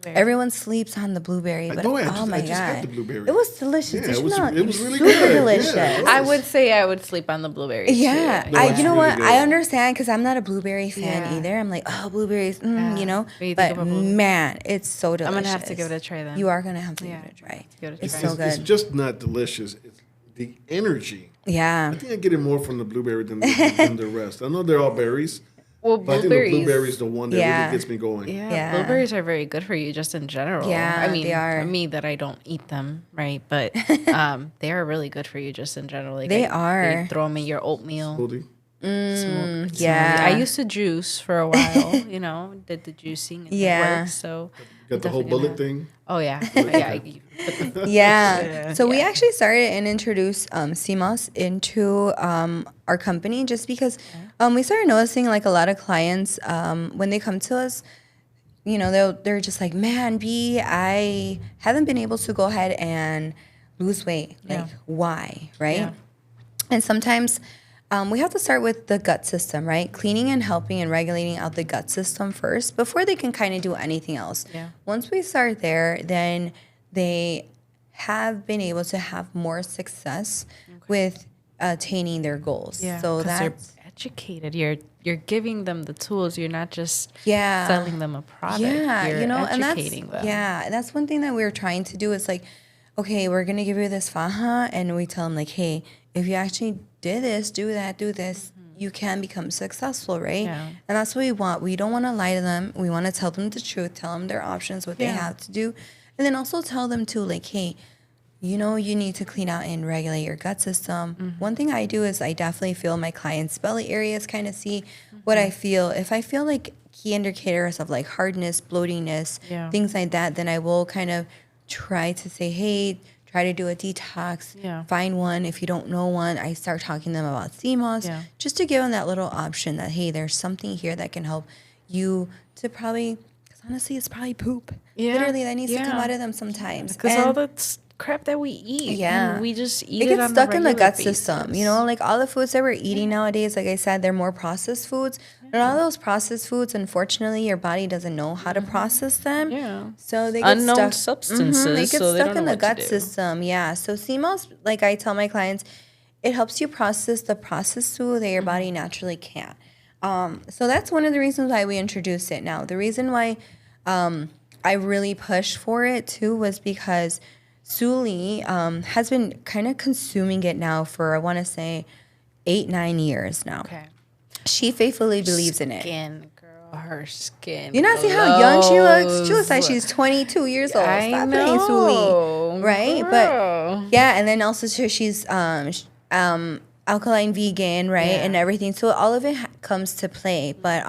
Everyone sleeps on the blueberry, but oh my
I just had the
God.
blueberry.
It was delicious.
Yeah,
Did
it
you
was-
not?
it was really
Super
good.
delicious.
Yeah, it
I would say I would sleep on the blueberries.
Yeah,
too.
No, it's
you know
really
what?
good.
I understand because I'm not a blueberry fan
Yeah.
either. I'm like, oh, blueberries,
Yeah.
you know.
What do you think
But
about blueberries?
man, it's so delicious.
I'm gonna have to give it a try then.
You are gonna have to
Yeah.
give it a try.
Give it a
It's
try.
so
It's
good.
just not delicious. It's the energy.
Yeah.
I think I get it more from the blueberry than the rest. I know they're all berries,
Well,
but I think the blueberry is the one that
Yeah.
really gets me going.
Yeah,
Yeah.
blueberries are very good for you just in general.
Yeah,
I mean,
they are.
me that I don't eat them, right? But they are really good for you just in general. Like
They
you
are.
throw them in your oatmeal.
Smoothie.
Yeah.
I used to juice for a while, did the juicing and
Yeah.
it works. So
Got the whole
definitely
bullet
gonna-
thing.
Oh yeah. Yeah.
Yeah. So we actually started and introduced CMOS into our company just because we started noticing like a lot of clients when they come to us, they're just like, man, B, I haven't been able to go ahead and lose weight. Like,
Yeah.
why? Right?
Yeah.
And sometimes we have to start with the gut system, right? Cleaning and helping and regulating out the gut system first before they can kind of do anything else.
Yeah.
Once we start there, then they have been able to have more success with attaining their goals.
Yeah.
So
'cause
that's
they're educated. You're giving them the tools. You're not just
Yeah.
selling them a product.
Yeah,
You're
and that's
educating them.
yeah, and that's one thing that we're trying to do is like, okay, we're gonna give you this faja, and we tell them like, hey, if you actually did this, do that, do this, you can become successful, right?
Yeah.
And that's what we want. We don't want to lie to them. We want to tell them the truth, tell them their options, what they
Yeah.
have to do, and then also tell them too, like, hey, you need to clean out and regulate your gut system. One thing I do is I definitely feel my clients' belly areas, kind of see what I feel. If I feel like key indicators of like hardness, bloatiness,
Yeah.
things like that, then I will kind of try to say, hey, try to do a detox.
Yeah.
Find one. If you don't know one, I start talking to them about CMOS
Yeah.
just to give them that little option that, hey, there's something here that can help you to probably, because honestly, it's probably poop.
Yeah.
Literally, that needs to come
Yeah.
out of them sometimes.
Because
And-
all that crap that we eat,
Yeah.
and we just eat
it
it
gets
on
stuck
a
in the
regular
gut system.
basis.
Like all the foods that we're eating nowadays, like I said, they're more processed foods. And all those processed foods, unfortunately, your body doesn't know how to process them.
Yeah.
So they get
Unknown
stuck.
substances,
They get
so they
stuck
don't
in
know
the
what to
gut
do.
system. Yeah. So CMOS, like I tell my clients, it helps you process the processed food that your body naturally can't. So that's one of the reasons why we introduced it. Now, the reason why I really pushed for it too was because Suli has been kind of consuming it now for, I want to say, 8-9 years now.
Okay.
She faithfully believes in it.
Skin, girl, her skin.
You not see how young she looks? She looks like
glows.
she's 22 years old.
I
Stop playing Suli.
know,
Right?
girl.
But yeah, and then also too, she's alkaline vegan, right?
Yeah.
And everything. So all of it comes to play. But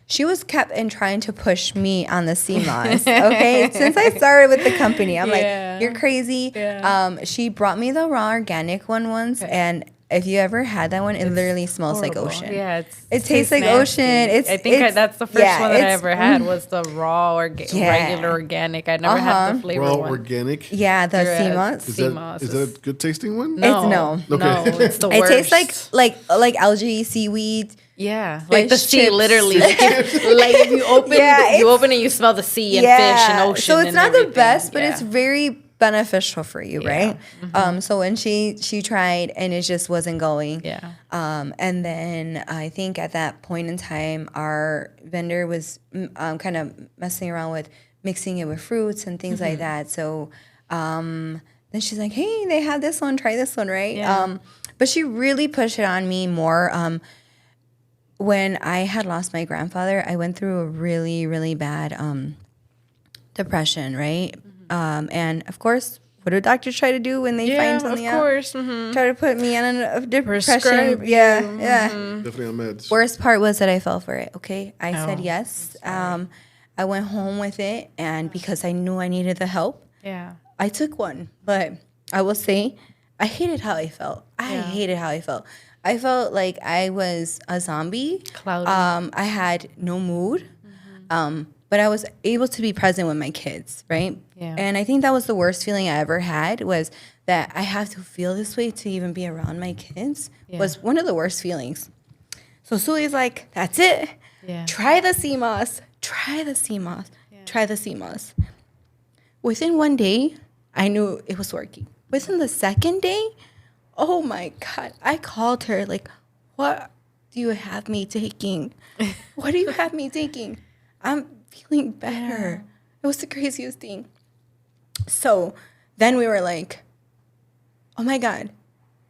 she was kept in trying to push me on the CMOS. Okay. Since I started with the company, I'm
Yeah.
like, you're crazy.
Yeah.
She brought me the raw organic one once, and if you ever had that one, it literally smells like
Horrible.
ocean.
Yeah,
It tastes like
nasty.
ocean.
I think that's the first one that I
it's-
ever had was the raw
Yeah.
regular organic. I never had the flavored
Raw
one.
organic.
Yeah, the
Yeah.
CMOS.
Is
CMOS
that a good tasting one?
No.
No, it's the
It
worst.
tastes like algae, seaweed.
Yeah, like the
fish
sea,
chips.
literally. Like if you open,
Yeah,
you
it's-
open it, you smell the sea and fish and ocean.
So it's
and
not the
everything.
best, but
Yeah.
it's very beneficial for you, right?
Mm-hmm.
So when she tried and it just wasn't going.
Yeah.
And then I think at that point in time, our vendor was kind of messing around with mixing it with fruits and things
Mm-hmm.
like that. So then she's like, hey, they have this one, try this one, right?
Yeah.
But she really pushed it on me more. when I had lost my grandfather, I went through a really, really bad depression, right? And of course, what do doctors try to do when they find something out?
Of course. Mm-hmm.
Try to put me on a depression.
Prescribe
Yeah,
you.
yeah.
Definitely on meds.
Worst part was that I fell for it. Okay, I said
Oh,
yes. I went home with it, and because I knew I needed the help,
Yeah.
I took one. But I will say, I hated how I felt. I
Yeah.
hated how I felt. I felt like I was a zombie.
Cloudy.
I had no mood. But I was able to be present with my kids, right?
Yeah.
And I think that was the worst feeling I ever had, was that I have to feel this way to even be around my kids.
Yeah.
Was one of the worst feelings. So Suli's like, that's it.
Yeah.
Try the sea moss. Try the sea moss. Try the sea moss. Within one day, I knew it was working. Within the second day, oh my God, I called her like, what do you have me taking? What do you have me taking? I'm feeling better. It was the craziest thing. So then we were like, oh my God,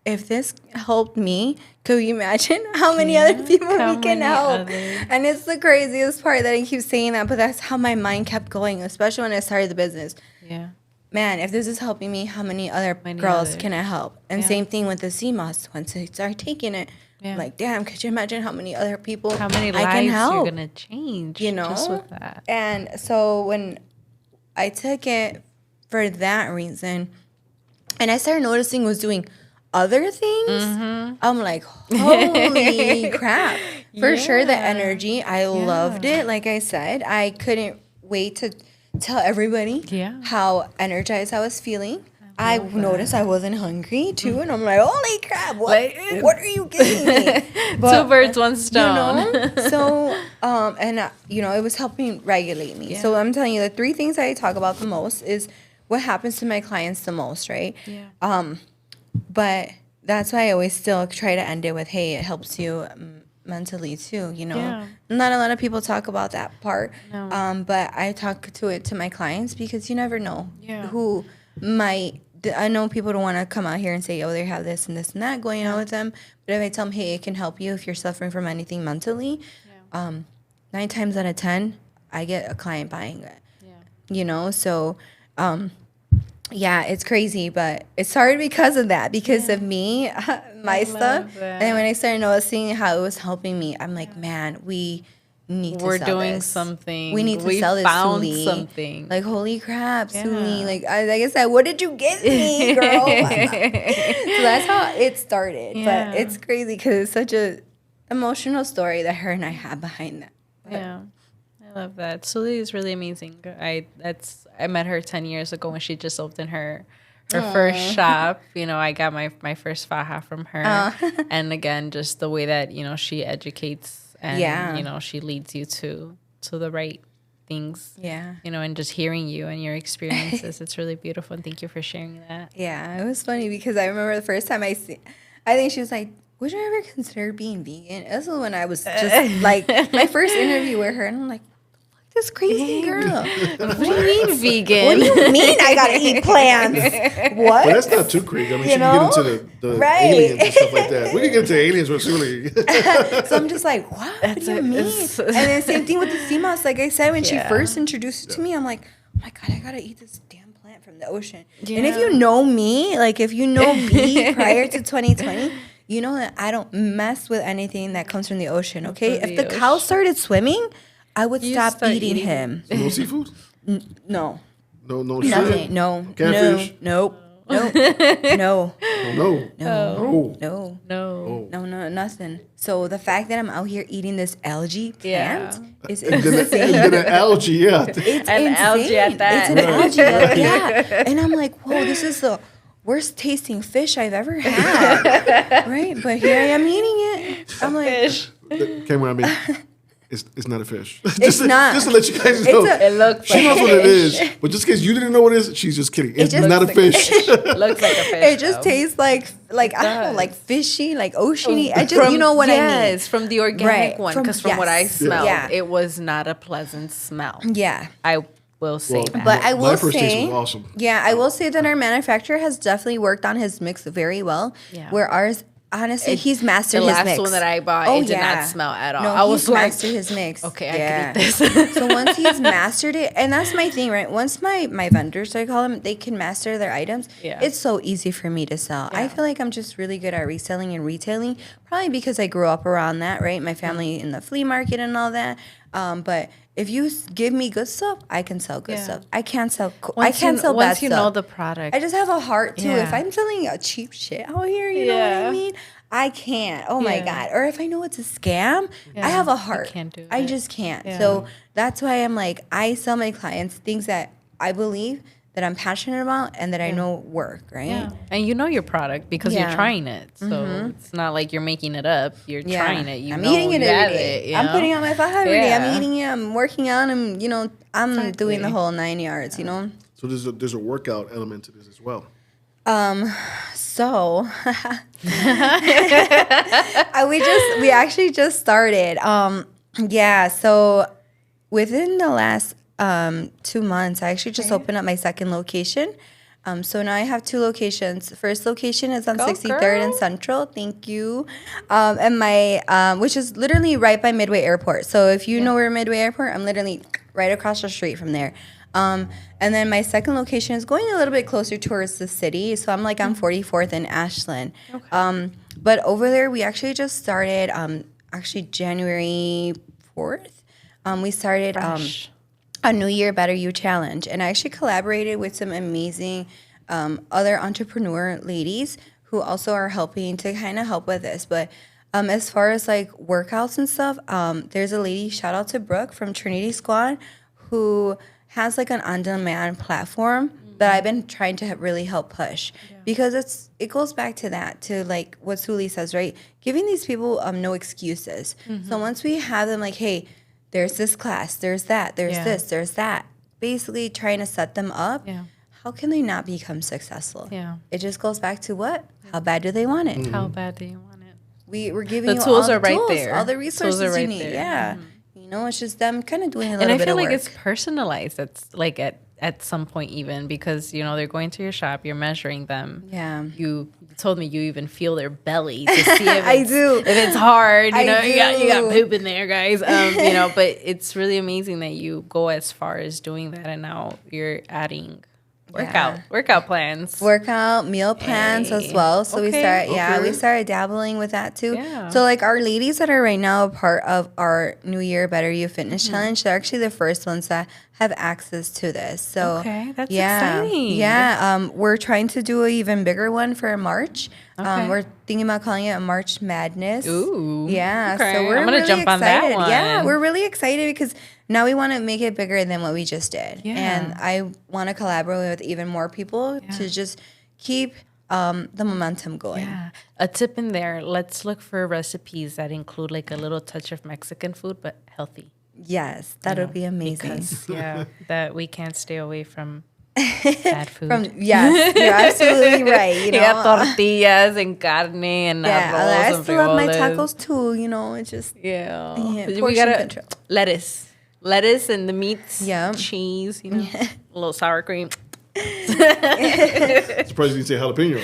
if this helped me, could you imagine how many other people
how
we can
many
help?
others?
And it's the craziest part that I keep saying that, but that's how my mind kept going, especially when I started the business.
Yeah.
Man, if this is helping me, how many other
Many
girls
others.
can I help? And
Yeah.
same thing with the CMOS. Once I start taking it,
Yeah.
like, damn, could you imagine how many other people
How many
I can
lives
help?
you're gonna change?
You know?
just with that.
And so when I took it for that reason, and I started noticing it was doing other things,
Mm-hmm.
I'm like, holy crap. For sure, the
Yeah.
energy, I loved it. Like I said, I couldn't wait to tell everybody
Yeah.
how energized I was feeling. I noticed I wasn't hungry too, and I'm like, holy crap, what are you giving me?
Two birds, one stone.
You know? So, it was helping regulate me. So I'm telling you, the three things I talk about the most is what happens to my clients the most, right?
Yeah.
But that's why I always still try to end it with, hey, it helps you mentally too, you know?
Yeah.
Not a lot of people talk about that part.
No.
But I talk to it to my clients because you never know
Yeah.
who might. I know people don't want to come out here and say, oh, they have this and this and that going on with them. But if I tell them, hey, it can help you if you're suffering from anything mentally, 9 times out of 10, I get a client buying it.
Yeah.
You know, so it's crazy, but it started because of that, because of me, my stuff.
that.
And when I started noticing how it was helping me, I'm like, man, we need to
We're
sell
doing
this.
something.
We need to
We
sell this,
found
Suli.
something.
Like, holy crap, Suli.
Yeah.
Like I said, what did you give me, girl? So that's how it started.
Yeah.
But it's crazy because it's such a emotional story that her and I have behind that.
Yeah, I love that. Suli is really amazing. I met her 10 years ago when she just opened her first shop. You know, I got my first faja from her, and again, just the way that she educates and she leads you to the right things.
Yeah.
And just hearing you and your experiences, it's really beautiful. And thank you for sharing that.
Yeah, it was funny because I remember the first time I think she was like, would you ever consider being vegan? This was when I was just like, my first interview with her, and I'm like, this crazy girl.
What do you mean vegan?
What do you mean I gotta eat plants? What?
But that's not too crazy. I mean,
You
she can
know?
get into the
Right.
aliens and stuff like that. We can get into aliens with Suli.
So I'm just like, what do you mean?
it's-
And then same thing with the sea moss. Like I said, when she first introduced it to me, I'm like, oh my God, I gotta eat this damn plant from the ocean. And if you know me, like if you know me prior to 2020, you know that I don't mess with anything that comes from the ocean, okay?
From
If
the
the cow started swimming, I would
You
stop
start
eating
eating
him.
No seafood?
No.
No
Nothing.
shrimp?
No.
Catfish?
No. Nope. No.
No.
No.
No.
No.
No.
No, nothing. So the fact that I'm out here eating this algae
Yeah.
plant is
And then,
insane.
and then an algae, yeah.
It's
An
insane.
algae at that.
It's an algae, yeah. And I'm like, whoa, this is the worst tasting fish I've ever had. Right? But here I am eating it. I'm like,
Cameron, I mean, it's not a fish.
It's not.
Just to let you guys know.
It looks
She
like
knows what it is. But just in case you didn't know what it is, she's just kidding. It's
just
not a
looks like a
fish.
looks like a fish.
it just
though.
tastes like I don't know,
does.
like fishy, like oceany. I just, you know what I mean.
Yes, from the organic
Right.
one.
From-
Because from what I
yes.
smelled,
Yeah.
it was not a pleasant smell.
Yeah.
I will say
Well,
that.
But I
My
will
first taste
say,
was awesome.
yeah, I will say that our manufacturer has definitely worked on his mix very well.
Yeah.
Where ours, honestly, he's mastered
The
his
last
mix.
one that I bought, it did not smell at all.
No,
I was
he's
like,
mastered his mix.
okay, I can eat this.
So once he's mastered it, and that's my thing, right? Once my vendors, I call them, they can master their items.
Yeah.
It's so easy for me to sell. I feel like I'm just really good at reselling and retailing, probably because I grew up around that, right? My family in the flea market and all that. But if you give me good stuff, I can sell good stuff. I can't sell. Bad stuff.
Once you know the product.
I just have a heart too.
Yeah.
If I'm selling a cheap shit out here, you know what I mean? I can't. Oh my God. Or if I know it's a scam, I have a heart.
can't do
I
it.
just can't. So that's why I'm like, I sell my clients things that I believe that I'm passionate about and that I know work, right?
Yeah. And you know your product because you're trying it. So it's not like you're making it up. You're trying it.
I'm eating it every day. I'm putting on my Faja every day. I'm
Yeah.
eating it. I'm working on I'm doing the whole 9 yards, you know?
So there's a workout element to this as well.
So we actually just started. So within the last 2 months, I actually just opened up my second location. So now I have 2 locations. First location is on 63rd and Central. Thank you. And my which is literally right by Midway Airport. So if you know where Midway Airport, I'm literally right across the street from there. And then my second location is going a little bit closer towards the city. So I'm like on 44th and Ashland. Okay. But over there, we actually just started, actually January 4th. We started a New Year Better You Challenge. And I actually collaborated with some amazing other entrepreneur ladies who also are helping to kind of help with this. But as far as like workouts and stuff, there's a lady, shout out to Brooke from Trinity Squad, who has like an on-demand platform that I've been trying to really help push because it goes back to that, to like what Suli says, right? Giving these people no excuses. So once we have them like, hey, there's this class, there's that, there's this, there's that, basically trying to set them up, how can they not become successful? Yeah. It just goes back to what? How bad do they want it?
How bad do you want it?
We're giving
the
you
tools
all
are
the
right
tools,
there.
all the resources you need.
There.
Yeah. You know, it's just them kind of doing a little bit of work.
And I feel like it's personalized. It's like at some point even because, you know, they're going to your shop, you're measuring them.
Yeah.
You told me you even feel their belly to see if
I do.
If it's hard, you know,
do.
you got poop in there, guys. You know, but it's really amazing that you go as far as doing that and now you're adding workout plans.
Workout, meal plans as well. So we started dabbling with that too. Yeah. So like our ladies that are right now a part of our New Year Better You Fitness Challenge, they're actually the first ones that have access to this. So
that's exciting.
Yeah. We're trying to do an even bigger one for March. We're thinking about calling it a March Madness.
Ooh.
Yeah.
Okay.
So we're
I'm gonna
really
jump on
excited.
that one.
Yeah, we're really excited because now we want to make it bigger than what we just did.
Yeah.
And I want to collaborate with even more people to just keep the momentum going.
Yeah. A tip in there, let's look for recipes that include like a little touch of Mexican food, but healthy.
Yes, that would be amazing.
Because, that we can't stay away from bad food.
Yes, you're absolutely right. You know,
tortillas and carne and arroz
I
and
still love my
frijoles.
tacos too. You know, it's just
we gotta
control.
lettuce and the meats, cheese, you know, a little sour cream.
Surprised you didn't say jalapeno.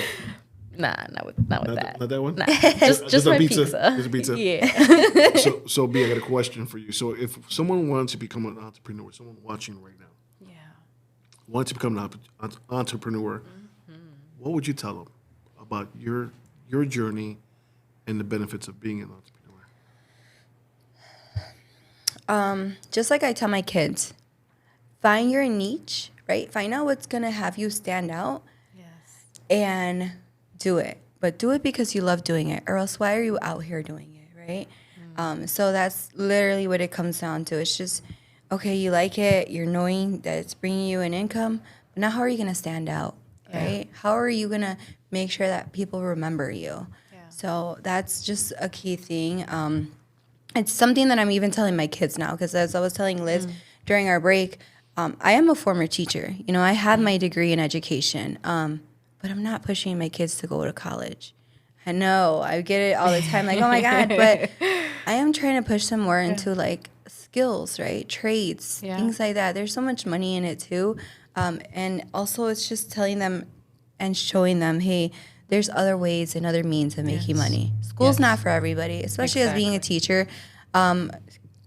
Nah, not with that.
Not that one?
Nah, just my pizza.
Just a pizza.
Yeah.
So B, I got a question for you. So if someone wants to become an entrepreneur, someone watching right now, wants to become an entrepreneur, what would you tell them about your journey and the benefits of being an entrepreneur?
Just like I tell my kids, find your niche, right? Find out what's gonna have you stand out, and do it. But do it because you love doing it, or else why are you out here doing it, right? So that's literally what it comes down to. It's just, okay, you like it, you're knowing that it's bringing you an income, but now how are you gonna stand out, right? How are you gonna make sure that people remember you? So that's just a key thing. It's something that I'm even telling my kids now, because as I was telling Liz during our break, I am a former teacher. You know, I have my degree in education, but I'm not pushing my kids to go to college. I know, I get it all the time, like, oh my God, but I am trying to push them more into like skills, right? Trades, things like that. There's so much money in it too. And also it's just telling them and showing them, hey, there's other ways and other means of making money. School's not for everybody, especially as being a teacher.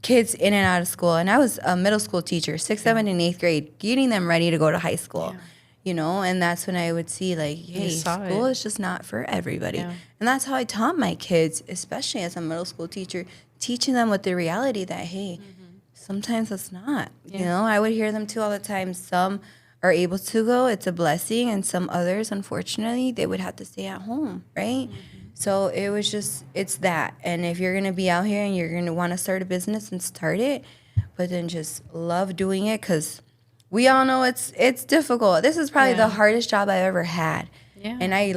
Kids in and out of school. And I was a middle school teacher, 6th, 7th, and 8th grade, getting them ready to go to high school. You know, and that's when I would see like, hey, school is just not for everybody. And that's how I taught my kids, especially as a middle school teacher, teaching them with the reality that, hey, sometimes it's not. You know, I would hear them too all the time. Some are able to go, it's a blessing, and some others, unfortunately, they would have to stay at home, right? So it was just, it's that. And if you're going to be out here and you're going to want to start a business and start it, but then just love doing it, because we all know it's difficult. This is probably the hardest job I've ever had. And I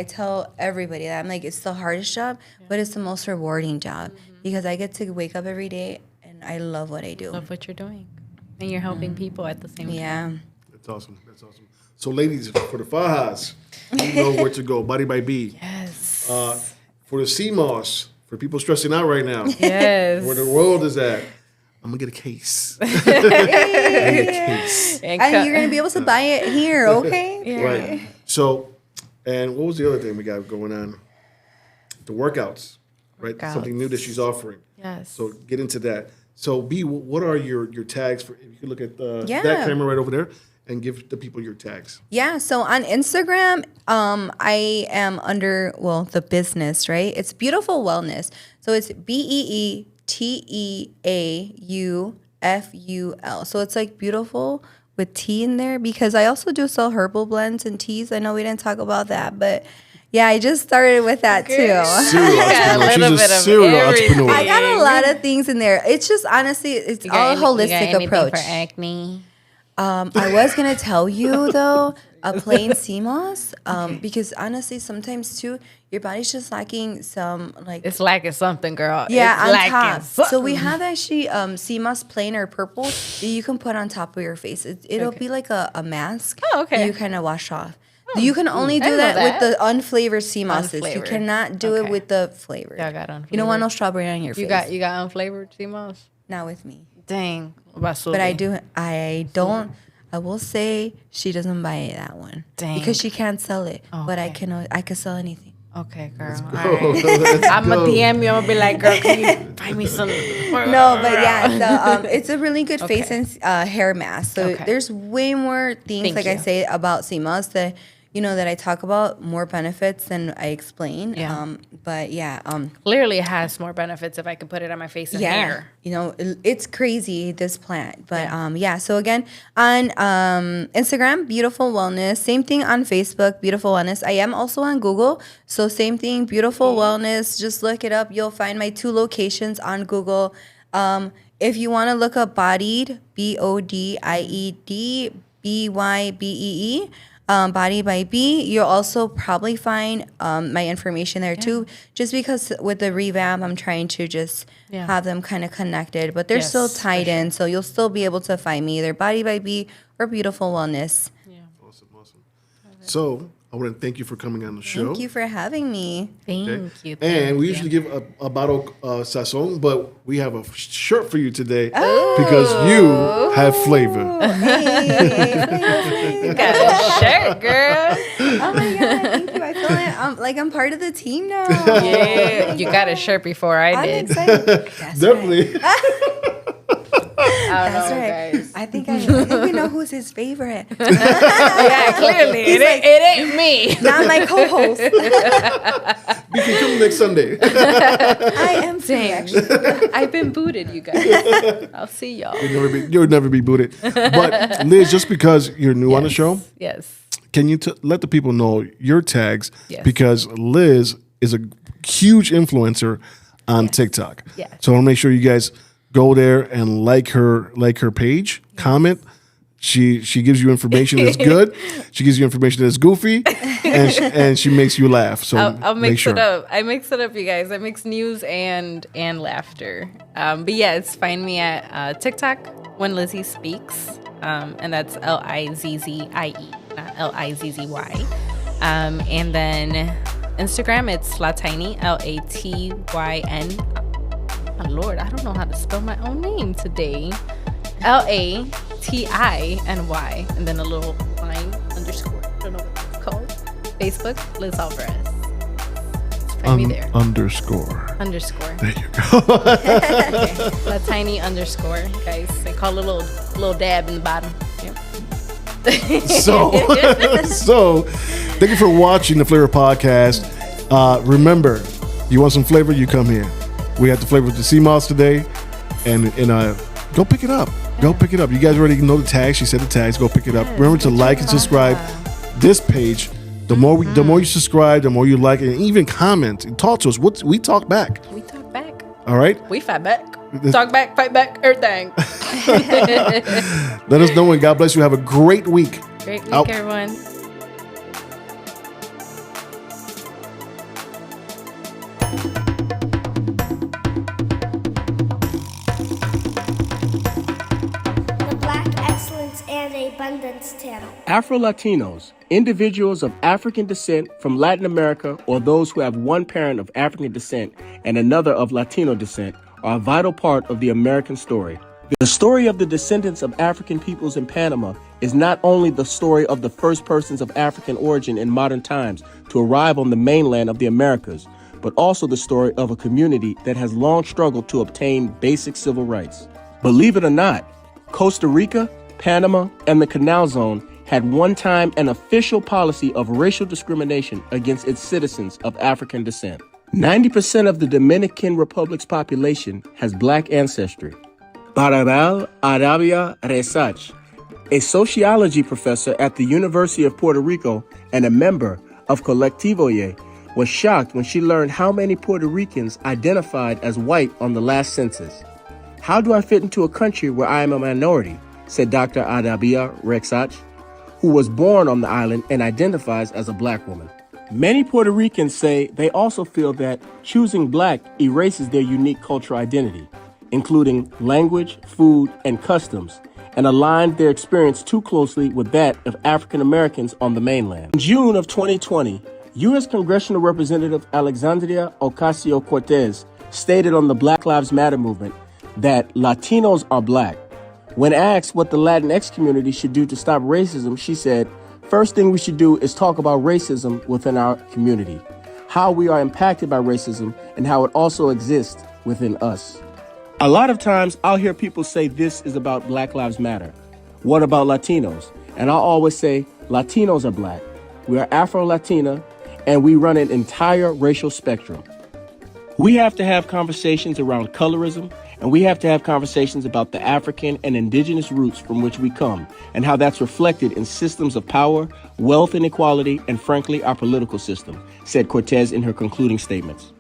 tell everybody that. I'm like, it's the hardest job, but it's the most rewarding job because I get to wake up every day and I love what I do.
Love what you're doing. And you're helping people at the same time.
Yeah.
That's awesome. That's awesome. So, ladies, for the Fajas, you know where to go. Body by B.
Yes.
For the CMOS, for people stressing out right now.
Yes.
Where the world is at. I'm going to get a case.
And you're going to be able to buy it here, okay?
Right. So, and what was the other thing we got going on? The workouts, right? Something new that she's offering.
Yes.
So get into that. So B, what are your tags for? If you could look at that camera right over there and give the people your tags.
Yeah. So on Instagram, I am under the business, right? It's Beautiful Wellness. So it's BEETEAUFUL. So it's like beautiful with tea in there, because I also do sell herbal blends and teas. I know we didn't talk about that, but yeah, I just started with that too.
Serial entrepreneur. She's a serial entrepreneur.
I got a lot of things in there. It's just honestly, it's all a holistic approach.
For acne?
I was gonna tell you though, a plain CMOS, because honestly, sometimes too, your body's just lacking some
It's lacking something, girl.
Yeah,
it's
on top.
Something.
So we have actually CMOS plain or purple that you can put on top of your face. It'll be like a mask.
Oh, okay.
That you kind of wash off. You can only do that with the unflavored CMOSs. You cannot do it with the flavored.
Yeah, I got unflavored.
You don't want no strawberry on your face.
You got unflavored CMOS?
Not with me.
Dang. What about Sully?
But I don't. I will say she doesn't buy that one.
Dang.
Because she can't sell it.
Okay.
But I can sell anything.
Okay, girl. All right. I'm going to DM you. I'm going to be like, girl, can you buy me some?
No, but yeah, it's a really good face and hair mask. So there's way more things, I say, about CMOS that, that I talk about, more benefits than I explain.
Yeah.
But yeah.
Clearly it has more benefits if I could put it on my face and hair.
It's crazy, this plant. But so again, on Instagram, Beautiful Wellness. Same thing on Facebook, Beautiful Wellness. I am also on Google. So same thing, Beautiful Wellness. Just look it up. You'll find my 2 locations on Google. If you want to look up Bodied, BODIED, BYBEE, Body by B, you'll also probably find my information there too, just because with the revamp, I'm trying to just have them kind of connected, but they're still tied in, so you'll still be able to find me either Body by B or Beautiful Wellness.
Yeah.
Awesome. So I want to thank you for coming on the show.
Thank you for having me.
Thank you.
And we usually give a bottle sazon, but we have a shirt for you today because you have flavor.
You got a shirt, girl.
Oh my God, thank you. I feel like I'm part of the team now.
Yeah, you got a shirt before I
I'm
did.
excited.
Definitely.
That's right.
Guys.
I think we know who's his favorite.
Yeah, clearly. It ain't me.
Not my co-host.
We can come next Sunday.
I am free, actually.
I've been booted, you guys. I'll see y'all.
You'll never be booted. But Liz, just because you're new on the show,
Yes.
can you let the people know your tags?
Yes.
Because Liz is a huge influencer on TikTok.
Yes.
So I want to make sure you guys go there and like her page, comment. She gives you information that's good. She gives you information that's goofy, and she makes you laugh. So
I'll mix
it
up. I mix it up, you guys. I mix news and laughter. But yes, find me at TikTok when Lizzie speaks, and that's LIZZIE, not LIZZY. And then Instagram, it's Latiny, LATYN. Oh, Lord, I don't know how to spell my own name today. LATINY, and then a little line underscore. I don't know what it's called. Facebook, Liz Alvarez. Find me there.
Underscore.
Underscore.
There you go.
A tiny underscore, guys. They call it a little dab in the bottom. Yep.
So, thank you for watching the Flava Podcast. Remember, you want some flavor, you come here. We had the flavor with the sea moss today, and go pick it up. Go pick it up. You guys already know the tags. She said the tags. Go pick it up. Remember to like and subscribe this page. The more you subscribe, the more you like, and even comment and talk to us. We talk back.
We talk back.
All right.
We fight back. Talk back, fight back, everything.
Let us know, and God bless you. Have a great week.
Great week,
Out.
everyone.
The Black Excellence and Abundance channel.
Afro-Latinos, individuals of African descent from Latin America or those who have one parent of African descent and another of Latino descent, are a vital part of the American story. The story of the descendants of African peoples in Panama is not only the story of the first persons of African origin in modern times to arrive on the mainland of the Americas, but also the story of a community that has long struggled to obtain basic civil rights. Believe it or not, Costa Rica, Panama, and the Canal Zone had one time an official policy of racial discrimination against its citizens of African descent. 90% of the Dominican Republic's population has black ancestry. Barabal Arabia Resach, a sociology professor at the University of Puerto Rico and a member of Colectivoye, was shocked when she learned how many Puerto Ricans identified as white on the last census. "How do I fit into a country where I am a minority?" said Dr. Arabia Resach, who was born on the island and identifies as a black woman. Many Puerto Ricans say they also feel that choosing black erases their unique cultural identity, including language, food, and customs, and aligned their experience too closely with that of African Americans on the mainland. In June of 2020, U.S. Congressional Representative Alexandria Ocasio-Cortez stated on the Black Lives Matter movement that Latinos are black. When asked what the Latinx community should do to stop racism, she said, "First thing we should do is talk about racism within our community, how we are impacted by racism, and how it also exists within us." A lot of times I'll hear people say this is about Black Lives Matter. What about Latinos? And I'll always say Latinos are black. We are Afro-Latina, and we run an entire racial spectrum. We have to have conversations around colorism, and we have to have conversations about the African and indigenous roots from which we come, and how that's reflected in systems of power, wealth inequality, and frankly, our political system, said Cortez in her concluding statements.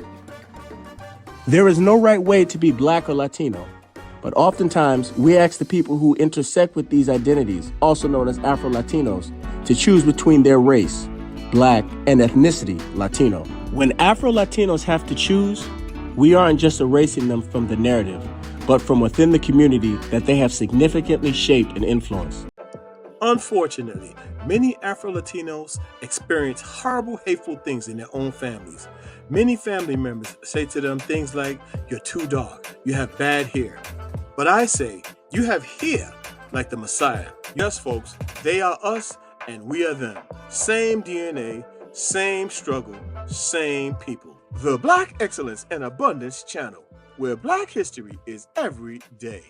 There is no right way to be black or Latino, but oftentimes we ask the people who intersect with these identities, also known as Afro-Latinos, to choose between their race, black, and ethnicity, Latino. When Afro-Latinos have to choose, we aren't just erasing them from the narrative, but from within the community that they have significantly shaped and influenced.
Unfortunately, many Afro-Latinos experience horrible, hateful things in their own families. Many family members say to them things like, "You're too dark, you have bad hair." But I say, "You have hair like the Messiah." Yes, folks, they are us and we are them. Same DNA, same struggle, same people. The Black Excellence and Abundance channel, where Black history is every day.